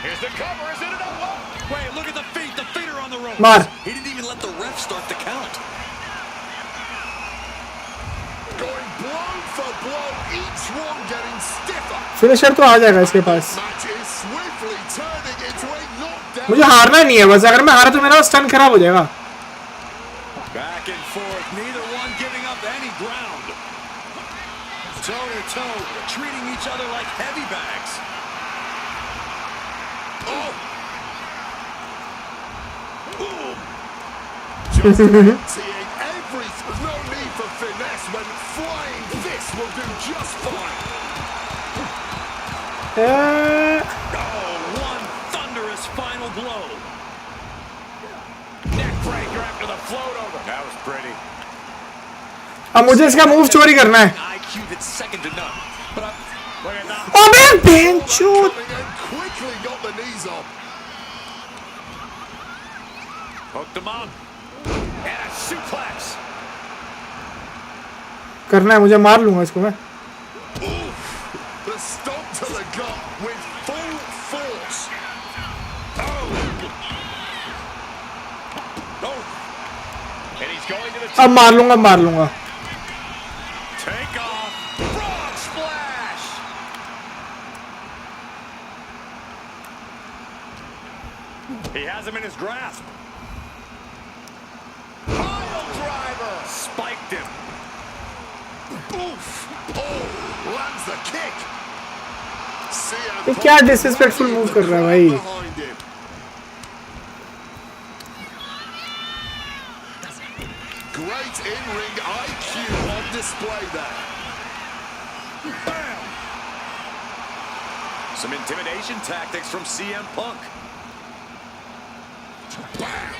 Here's the cover. Is it enough? Wait, look at the feet. The feet are on the ropes. मार He didn't even let the ref start the count. Going blow for blow, each one getting stiffer. Finisher तो आ जाएगा इसके पास Match is swiftly turning into a knockdown. मुझे हारना नहीं है बस अगर मैं हारा तो मेरा स्टन खराब हो जाएगा Back and forth, neither one giving up any ground. Toe to toe, treating each other like heavy bags. Just emptying everything. There's no need for finesse when flying fists will do just fine. Oh, one thunderous final blow. Neck breaker after the float over. That was pretty. अब मुझे इसका move चोरी करना है. IQ that's second to none. But look at that. अबे बेंचूत. Quickly got the knees up. Hooked him up. And a suplex. करना है मुझे, मार लूंगा इसको मैं. The stomp to the gut with full force. Oh. And he's going to the अब मार लूंगा. take off. Frog splash. He has him in his grasp. Pile driver. Spiked him. Oof. Oh, lands the kick. ये क्या disrespectful move कर रहा है भाई. Behind him. Great in-ring IQ on display there. Bam. Some intimidation tactics from CM Punk. Bam.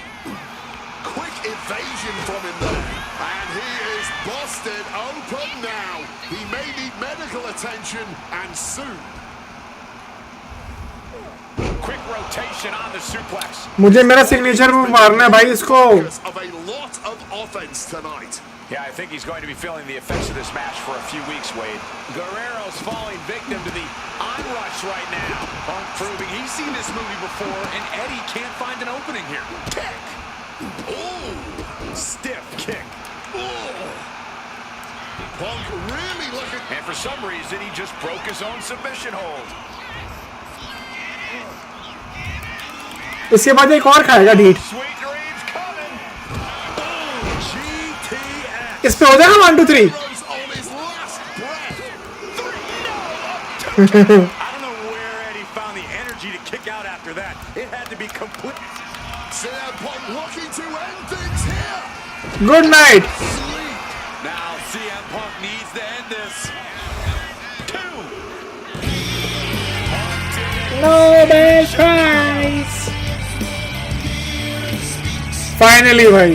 Quick evasion from him there. And he is busted open now. He may need medical attention and soon. Quick rotation on the suplex. मुझे मेरा signature move मारना है भाई इसको. Of a lot of offense tonight. Yeah, I think he's going to be feeling the effects of this match for a few weeks, Wade. Guerrero's falling victim to the onrush right now. Punk proving he's seen this movie before, and Eddie can't find an opening here. Kick. Oh, Stiff kick. oh. Punk really looking. And for some reason, he just broke his own submission hold. इसके बाद एक और खाएगा डीट. Sweet dreams coming. GTS. इस पे हो जाएगा 1 2 3. Rose on his last breath. I don't know where Eddie found the energy to kick out after that. It had to be complete. CM Punk looking to end things here. Good night. Sleep. Now CM Punk needs to end this. 2. Nobel Prize. Finally भाई.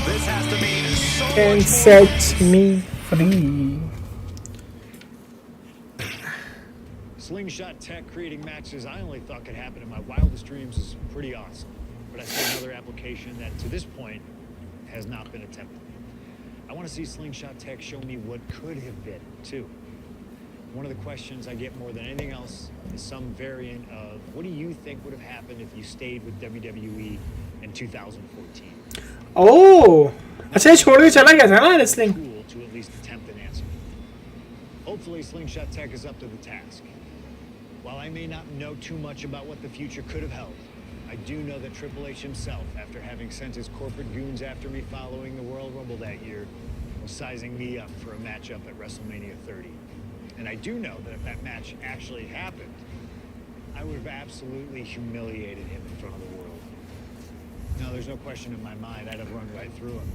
This has to mean so Can much more. set me free. Slingshot tech creating matches I only thought could happen in my wildest dreams is pretty awesome. But I see another application that to this point has not been attempted. I want to see Slingshot tech show me what could have been too. One of the questions I get more than anything else is some variant of what do you think would have happened if you stayed with WWE in 2014? Oh, अच्छा ये छोड़ के चला गया था ना wrestling. Cool to at least attempt an answer. Hopefully Slingshot Tech is up to the task. While I may not know too much about what the future could have held, I do know that Triple H himself, after having sent his corporate goons after me following the Royal Rumble that year, was sizing me up for a matchup at WrestleMania 30. And I do know that if that match actually happened, I would have absolutely humiliated him in front of the world. No, there's no question in my mind I'd have run right through him.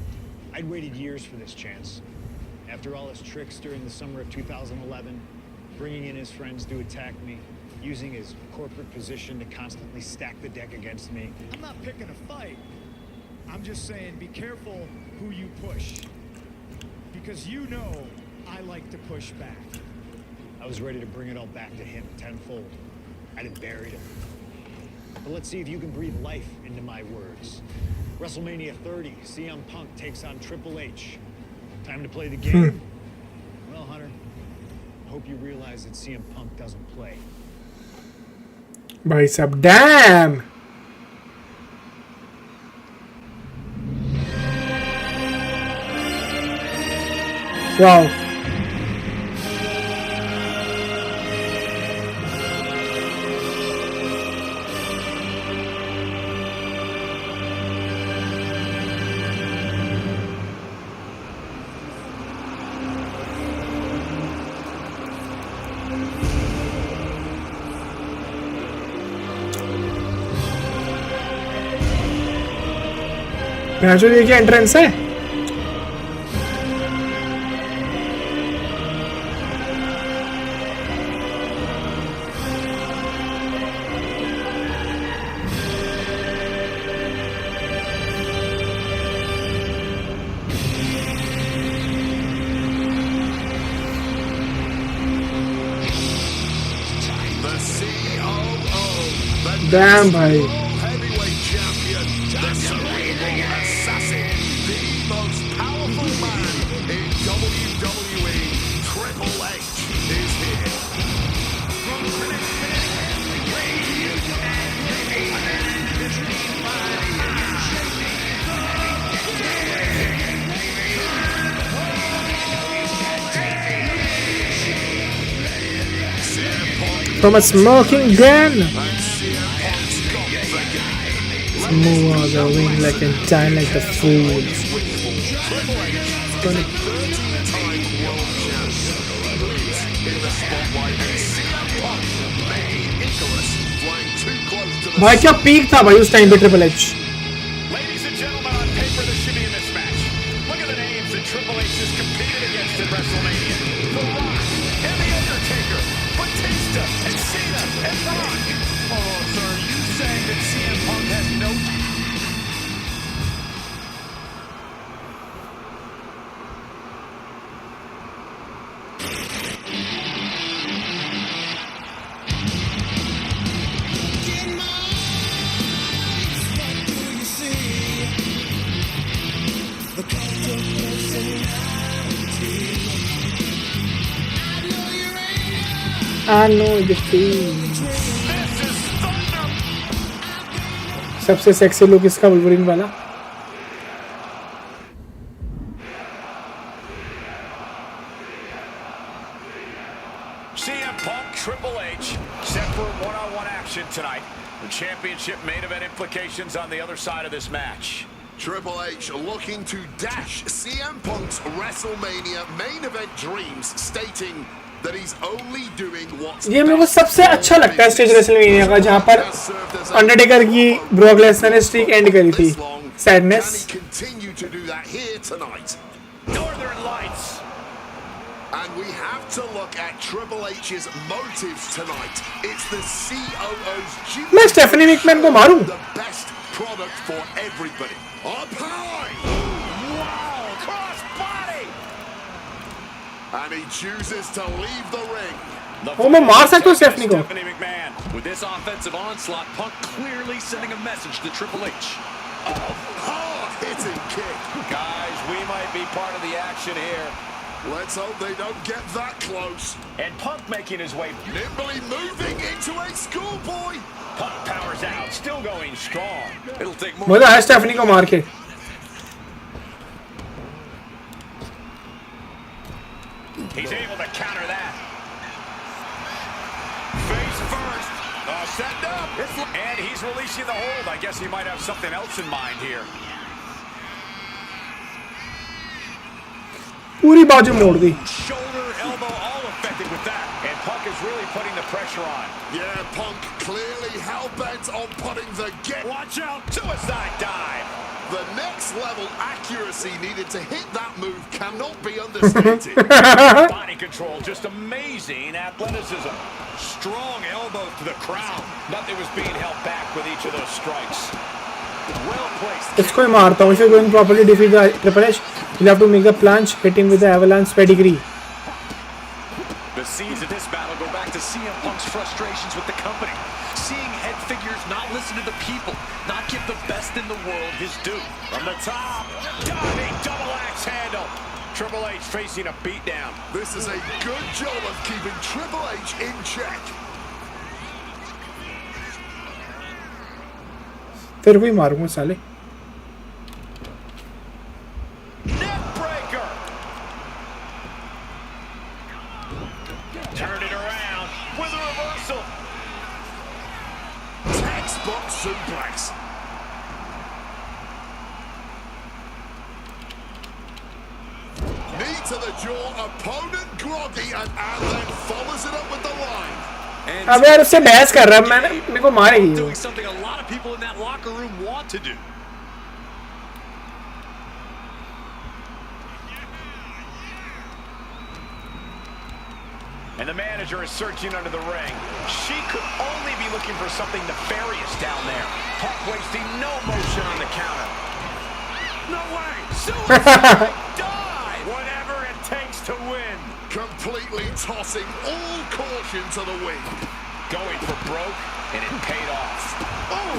I'd waited years for this chance. After all his tricks during the summer of 2011, bringing in his friends to attack me, using his corporate position to constantly stack the deck against me. I'm not picking a fight. I'm just saying be careful who you push. Because you know I like to push back. I was ready to bring it all back to him tenfold. I'd have buried him. But let's see if you can breathe life into my words. WrestleMania 30, CM Punk takes on Triple H. Time to play the game? Well, Hunter, I hope you realize that CM Punk doesn't play. भाई साहब damn. Wow. मैचो ये क्या entrance है? Damn भाई. Heavyweight champion, the cerebral assassin, the most powerful man in WWE, Triple H is here. From a smoking gun. Move on the ring like and die like the fool. भाई क्या peak था भाई उस time पे triple H. Ladies and gentlemen, on paper, this should be a mismatch. Look at the names that Triple H has competed against at WrestleMania. The Rock and The Undertaker, Batista and Cena and Rock. Oh, sir, are you saying that CM Punk has no... I know the feeling. सबसे sexy look इसका Wolverine वाला. CM Punk, Triple H, set for one-on-one action tonight. The championship main event implications on the other side of this match. Triple H looking to dash CM Punk's WrestleMania main event dreams, stating that he's only doing what's ये मेरे को सबसे अच्छा लगता है stage WrestleMania का जहाँ पर अंडरटेकर की ब्रॉक लेसनर ने स्ट्रीक एंड करी थी. Sadness. continue to do that here tonight. Northern Lights. And we have to look at Triple H's motives tonight. It's the COO's duty मैं स्टेफनी मैकमैन को मारूं. the best product for everybody. Up high! Wow, cross body. And he chooses to leave the ring. वो मैं मार सकता हूँ Stephanie को. Stephanie McMahon. With this offensive onslaught, Punk clearly sending a message to Triple H. Hard-hitting kick. Guys, we might be part of the action here. Let's hope they don't get that close. And Punk making his way. Nimbly moving into a schoolboy. Punk powers out, still going strong. It'll take more. मजा आया Stephanie को मार के. He's able to counter that. Face first. Set up. And he's releasing the hold. I guess he might have something else in mind here. पूरी बाजू मोड़ दी. Shoulder, elbow, all affected with that. And Punk is really putting the pressure on. Yeah, Punk clearly hell-bent on putting the Watch out. Suicide dive. The next level accuracy needed to hit that move cannot be understated. Body control, just amazing athleticism. Strong elbow to the crown. Nothing was being held back with each of those strikes. Well placed. इसको ही मारता हूँ. If you're going to properly defeat the Triple H, you'll have to make the plunge, hit him with the avalanche pedigree. The scenes of this battle go back to CM Punk's frustrations with the company. Seeing head figures not listen to the people, not give the best in the world his due. From the top, diving double axe handle. Triple H facing a beatdown. This is a good job of keeping Triple H in check. तेरे को ही मारूंगा साले. Neck breaker. Turn it around with a reversal. Textbook suplex. Knee to the jaw, opponent groggy, and then follows it up with the line. अब यार उससे बहस कर रहा है. मैंने मेरे को मारेगी वो. Doing something a lot of people in that locker room want to do. And the manager is searching under the ring. She could only be looking for something nefarious down there. Punk wasting no motion on the counter. No way! Suicide dive! Whatever it takes to win. Completely tossing all caution to the wind. Going for broke, and it paid off. Oh!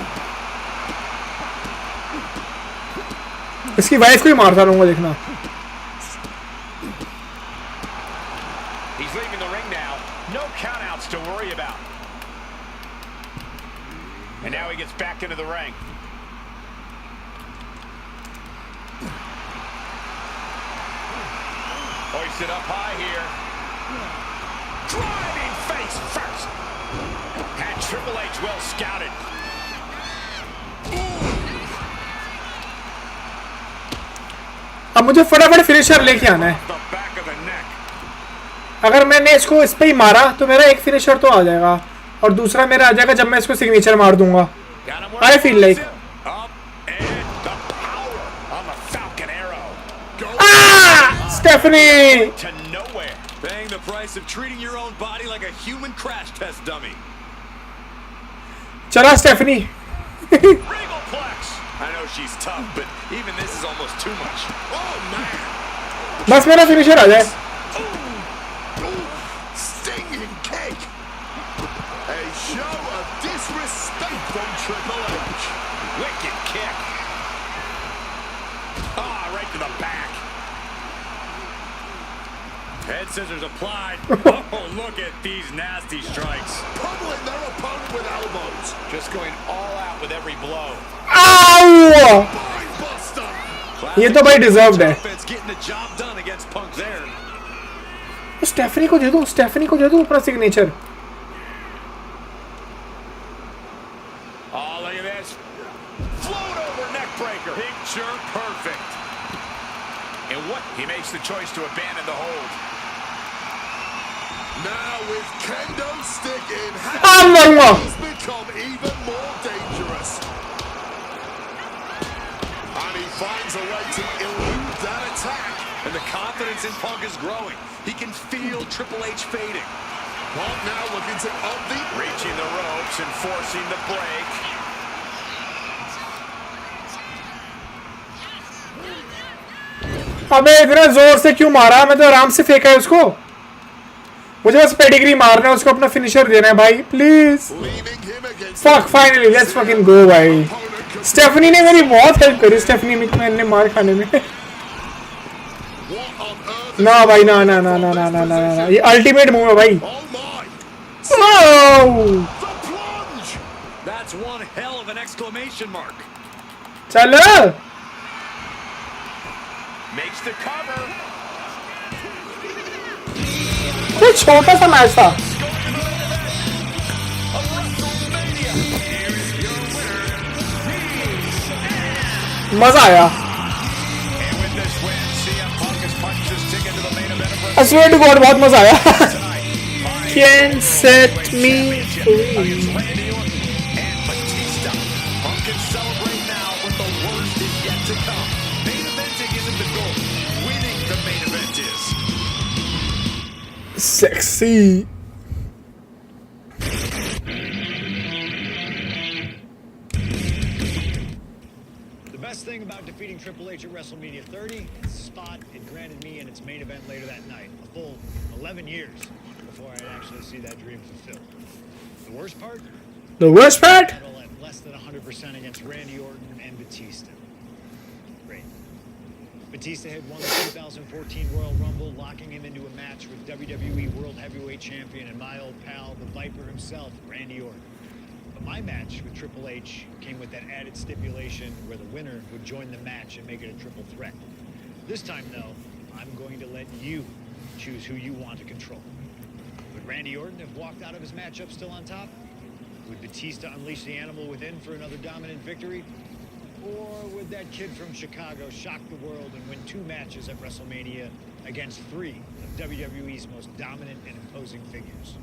इसकी wife को ही मारता रहूंगा देखना. He's leaving the ring now. No countouts to worry about. And now he gets back into the ring. Hoisted up high here. Driving face first. And Triple H well scouted. अब मुझे फटाफट finisher लेके आना है. The back of the neck. अगर मैंने इसको इस पे ही मारा तो मेरा एक फिनिशर तो आ जाएगा और दूसरा मेरा आ जाएगा जब मैं इसको सिग्नेचर मार दूंगा. I feel like. Stephanie! To nowhere. Paying the price of treating your own body like a human crash test dummy. चला Stephanie. Regalplex. I know she's tough, but even this is almost too much. Oh man! बस मेरा finisher आ जाए. Stinging kick! A show of disrespect from Triple H. Wicked kick. Ah, right to the back. Head scissors applied. Oh, look at these nasty strikes. Pummeling their opponent with elbows. Just going all out with every blow. Ow! Buster. ये तो भाई deserved है. Getting the job done against Punk there. Stephanie को दे दो अपना signature. Oh, look at this. Float over neck breaker. Picture perfect. And what? He makes the choice to abandon the hold. Now with kendo stick in hand, he's become even more dangerous. And he finds a way to elude that attack. And the confidence in Punk is growing. He can feel Triple H fading. Punk now looking to up the... Reaching the ropes and forcing the break. अबे इतना जोर से क्यों मारा? मैं तो आराम से फेंका है उसको. मुझे बस पेडिग्री मारना है, उसको अपना फिनिशर देना है भाई. Please. Fuck finally let's fucking go भाई. स्टेफनी ने मेरी बहुत हेल्प करी. स्टेफनी मैकमैन ने मार खाने में. ना भाई ना ना ना ना ना ना ना ये अल्टीमेट मूव है भाई. That's one hell of an exclamation mark. चलो. Makes the cover. कोई छोटा सा मैच था. मजा आया. I swear to God बहुत मजा आया. Can set me free. Sexy. The best thing about defeating Triple H at WrestleMania 30 is the spot it granted me in its main event later that night. A full 11 years before I'd actually see that dream fulfilled. The worst part? The worst part? Battle at less than 100% against Randy Orton and Batista. Great. Batista had won the 2014 Royal Rumble, locking him into a match with WWE World Heavyweight Champion and my old pal, the Viper himself, Randy Orton. But my match with Triple H came with that added stipulation where the winner would join the match and make it a triple threat. This time, though, I'm going to let you choose who you want to control. Would Randy Orton have walked out of his matchup still on top? Would Batista unleash the animal within for another dominant victory? Or would that kid from Chicago shock the world and win 2 matches at WrestleMania against 3 of WWE's most dominant and imposing figures?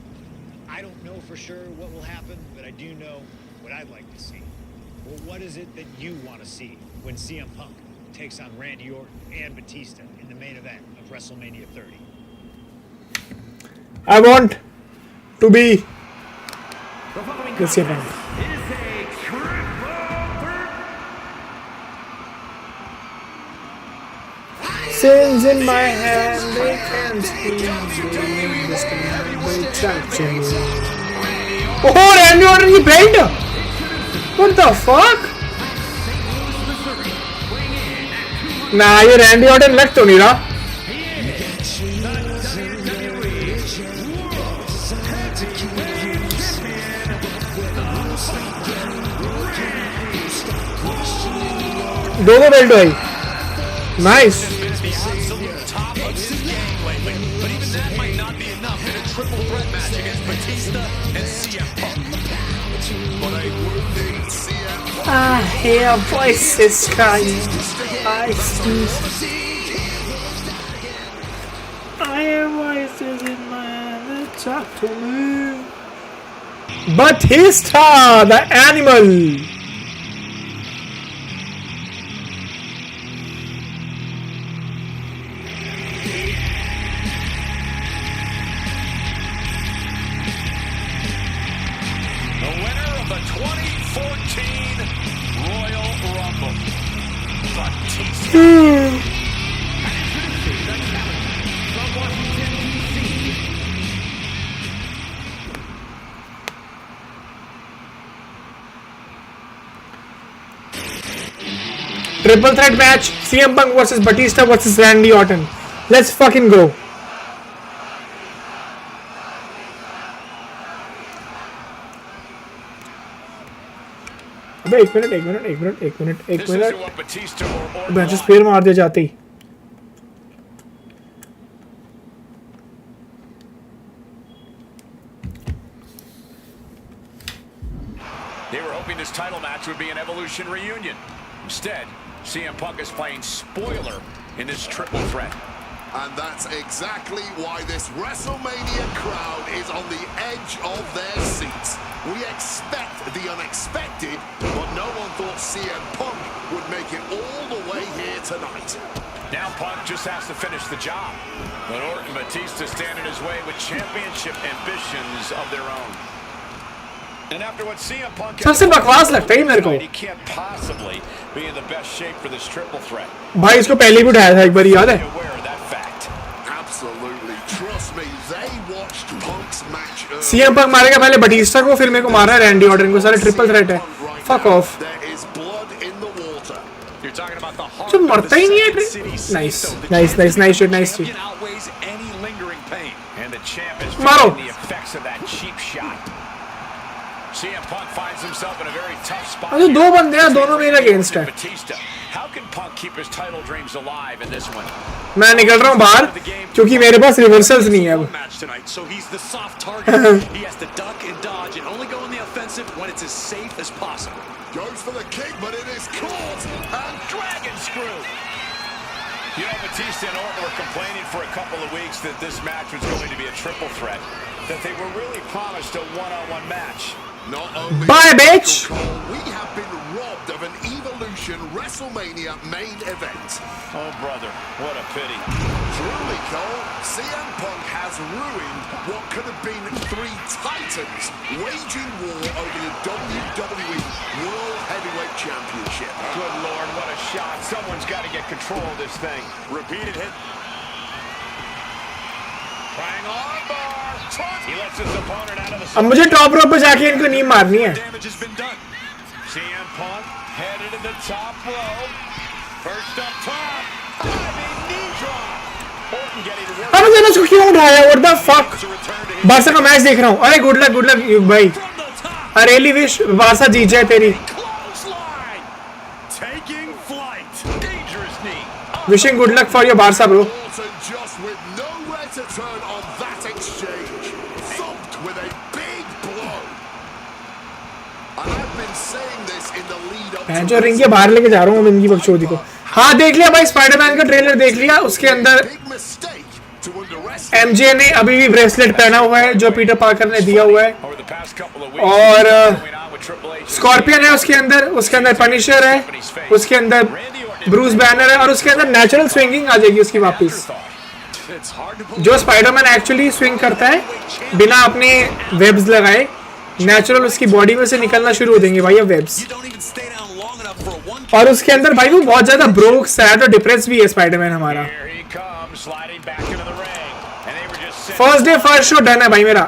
I don't know for sure what will happen, but I do know what I'd like to see. Well, what is it that you want to see when CM Punk takes on Randy Orton and Batista in the main event of WrestleMania 30? I want to be this event. Sins in my hand, they can't scream. Oh, Randy Orton की belt! What the fuck? Nah, ये Randy Orton लग तो नहीं रहा. दो belt भाई. Nice. I hear voices crying. I hear voices in my head that talk to me. Batista, the animal. Triple threat match, CM Punk versus Batista versus Randy Orton. Let's fucking go. अबे एक minute benches पैर मार दिया जाते ही. They were hoping this title match would be an Evolution reunion. Instead, CM Punk is playing spoiler in this triple threat. And that's exactly why this WrestleMania crowd is on the edge of their seats. We expect the unexpected, but no one thought CM Punk would make it all the way here tonight. Now Punk just has to finish the job. But Orton and Batista stand in his way with championship ambitions of their own. And after what CM Punk सबसे बकवास लगता है मेरे को. he can't possibly be in the best shape for this triple threat. भाई इसको पहले भी उठाया था एक बार याद है. Absolutely, trust me, they watched Punk's match earlier. CM Punk मारेगा पहले बटिस्टा को, फिर मेरे को मारा रैंडी ऑर्टन को. सारे ट्रिपल थ्रेट है. Fuck off. There is blood in the water. You're talking about the heart जो मरता ही नहीं है. Nice shit. outweighs any lingering pain. And the champ is मारो. feeling the effects of that cheap shot. CM Punk finds himself in a very tough spot. अरे दो बंदे हैं, दोनों मेरे अगेंस्ट है. How can Punk keep his title dreams alive in this one? मैं निकल रहा हूँ बाहर क्योंकि मेरे पास रिवर्सल्स नहीं है अब. So he's the soft target. He has to duck and dodge and only go on the offensive when it's as safe as possible. Goes for the kick, but it is caught and Dragon screw. You know, Batista and Orton were complaining for a couple of weeks that this match was going to be a triple threat, that they were really promised a one-on-one match. Not only Bye, bitch. We have been robbed of an Evolution WrestleMania main event. Oh, brother, what a pity. Truly, Cole, CM Punk has ruined what could have been three titans waging war over the WWE World Heavyweight Championship. Good Lord, what a shot. Someone's got to get control of this thing. Repeated hit. Trying armbar. He lets his opponent out of the... अब मुझे top rope पे जाके इनको नी मारनी है. Damage has been done. CM Punk headed to the top rope. First up top. Diving knee drop. Orton getting work. अब मैंने इसको क्यों उठाया? What the fuck? बारसा का मैच देख रहा हूँ. अरे गुड लक भाई. I really wish बारसा जीत जाए तेरी. Taking flight. Dangerous knee. Wishing good luck for your Barca, bro. Just with nowhere to turn on that exchange. Thumped with a big blow. And I've been saying this in the lead up. मैं जो ring के बाहर लेके जा रहा हूँ इनकी बकचोदी को. हाँ देख लिया भाई, स्पाइडरमैन का ट्रेलर देख लिया. उसके अंदर एमजे ने अभी भी ब्रेसलेट पहना हुआ है जो पीटर पार्कर ने दिया हुआ है, और स्कॉर्पियन है उसके अंदर पनिशर है, उसके अंदर ब्रूस बैनर है, और उसके अंदर नेचुरल स्विंगिंग आ जाएगी उसकी वापस. जो स्पाइडरमैन एक्चुअली स्विंग करता है बिना अपने वेब्स लगाए, नेचुरल उसकी बॉडी में से निकलना शुरू हो देंगे भाई अब वेब्स। और उसके अंदर भाई वो बहुत ज्यादा ब्रोक, सैड और डिप्रेस भी है स्पाइडरमैन हमारा। First day first show done है भाई मेरा।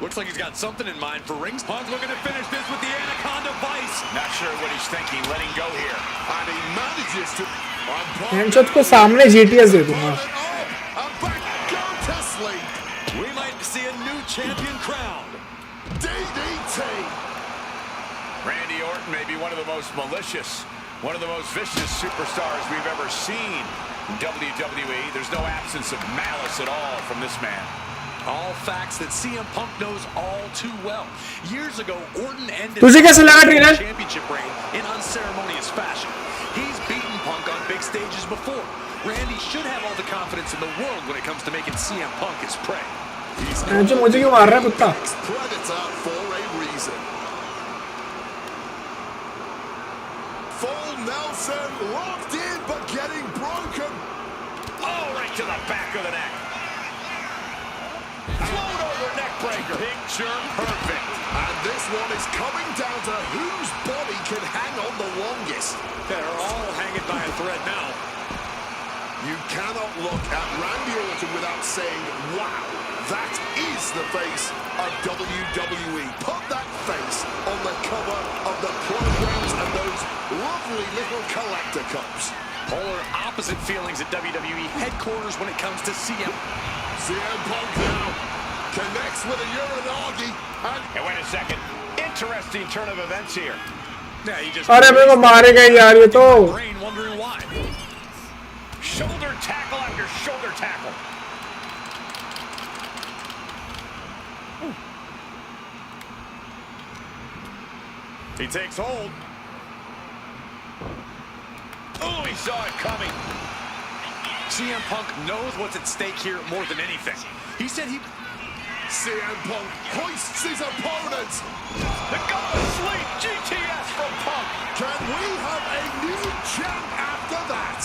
Looks like he's got something in mind for rings. Punk looking to finish this with the Anaconda Vice. Not sure what he's thinking, letting go here. And he manages to... headshot को सामने GTS दे दूंगा। And back go to sleep. We might see a new champion crowned. DDT. Randy Orton may be one of the most malicious, one of the most vicious superstars we've ever seen in WWE. There's no absence of malice at all from this man. All facts that CM Punk knows all too well. Years ago, Orton ended तुझे कैसा लगा trailer? championship reign in unceremonious fashion. He's beaten Punk on big stages before. Randy should have all the confidence in the world when it comes to making CM Punk his prey. जो मुझे क्यों मार रहा है कुत्ता? Predator for a reason. Full Nelson locked in but getting broken. Oh, right to the back of the neck. Float over neck breaker. Picture perfect. And this one is coming down to whose body can hang on the longest. They're all hanging by a thread now. You cannot look at Randy Orton without saying, wow, that is the face of WWE. Put that face on the cover of the programs and those lovely little collector cups. Polar opposite feelings at WWE headquarters when it comes to CM. CM Punk now connects with a Uranagi and wait a second. Interesting turn of events here. Yeah, he just अरे मेरे को मारेगा यार ये तो। brain wondering why. Shoulder tackle after shoulder tackle. He takes hold. Oh, he saw it coming. CM Punk knows what's at stake here more than anything. He said he... CM Punk hoists his opponent. The go to sleep GTS from Punk. Can we have a new champ after that?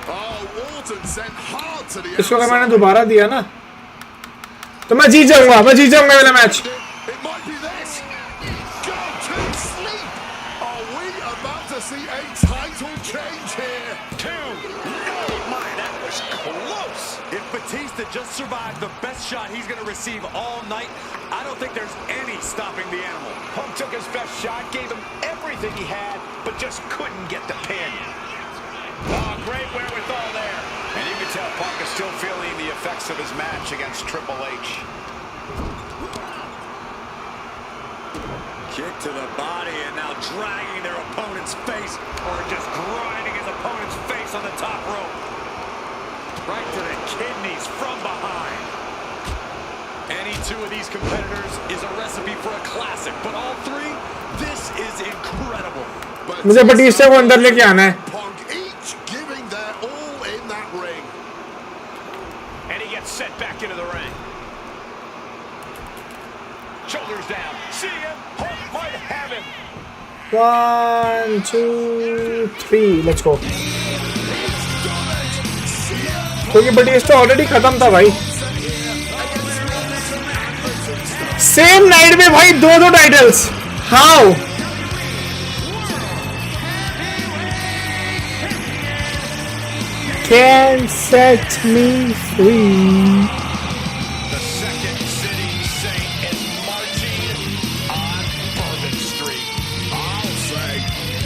Oh, Orton sent hard to the इसको अगर मैंने दोबारा दिया ना तो मैं जीत जाऊंगा ये वाला match. It might be this. Go to sleep. Are we about to see a title change here? That was close. If Batista just survived the best shot he's going to receive all night, I don't think there's any stopping the animal. Punk took his best shot, gave him everything he had, but just couldn't get the pin. Oh, great wherewithal there. And you can tell Punk is still feeling the effects of his match against Triple H. Kick to the body and now dragging their opponent's face or just grinding his opponent's face on the top rope. Right to the kidneys from behind. Any two of these competitors is a recipe for a classic, but all three, this is incredible. मुझे Batista को अंदर लेके आना है। Punk each giving their all in that ring. And he gets set back into the ring. Shoulders down. CM Punk might have him. 1, 2, 3 let's go। क्योंकि Batista already खत्म था भाई। सेम नाइट में भाई दो titles. How? Can set me free. The second city saint is marching on Bourbon Street. I'll say,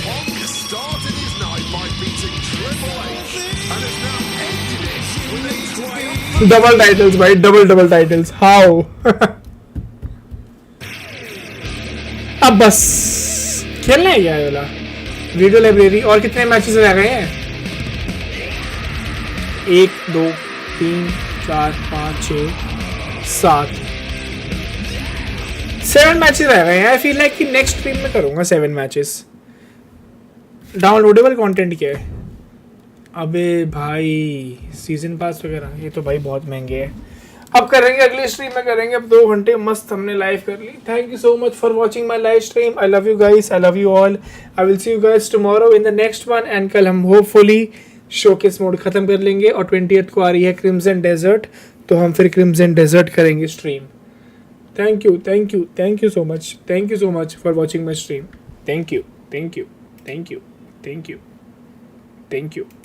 Punk started his night by beating Triple H and has now ended it with a triumph. Double titles भाई, double titles. How? अब बस खेलना है क्या ये वाला? Video library और कितने मैचेस रह गए हैं? 1 2 3 4 5 6 7 7 मैचेस रह गए हैं। आई फील लाइक कि नेक्स्ट स्ट्रीम में करूंगा 7 मैचेस। डाउनलोडेबल कंटेंट क्या है? अबे भाई सीजन पास वगैरह ये तो भाई बहुत महंगे हैं। अब करेंगे अगली स्ट्रीम में करेंगे। अब 2 घंटे मस्त हमने लाइव कर ली। Thank you so much for watching my live stream. I love you guys, I love you all. I will see you guys tomorrow in the next one. And कल हम होपफुली शोकेस मोड ख़त्म कर लेंगे और 20th को आ रही है crimson desert, तो हम फिर क्रिम्सन डेजर्ट करेंगे stream. Thank you so much for watching my stream. Thank you.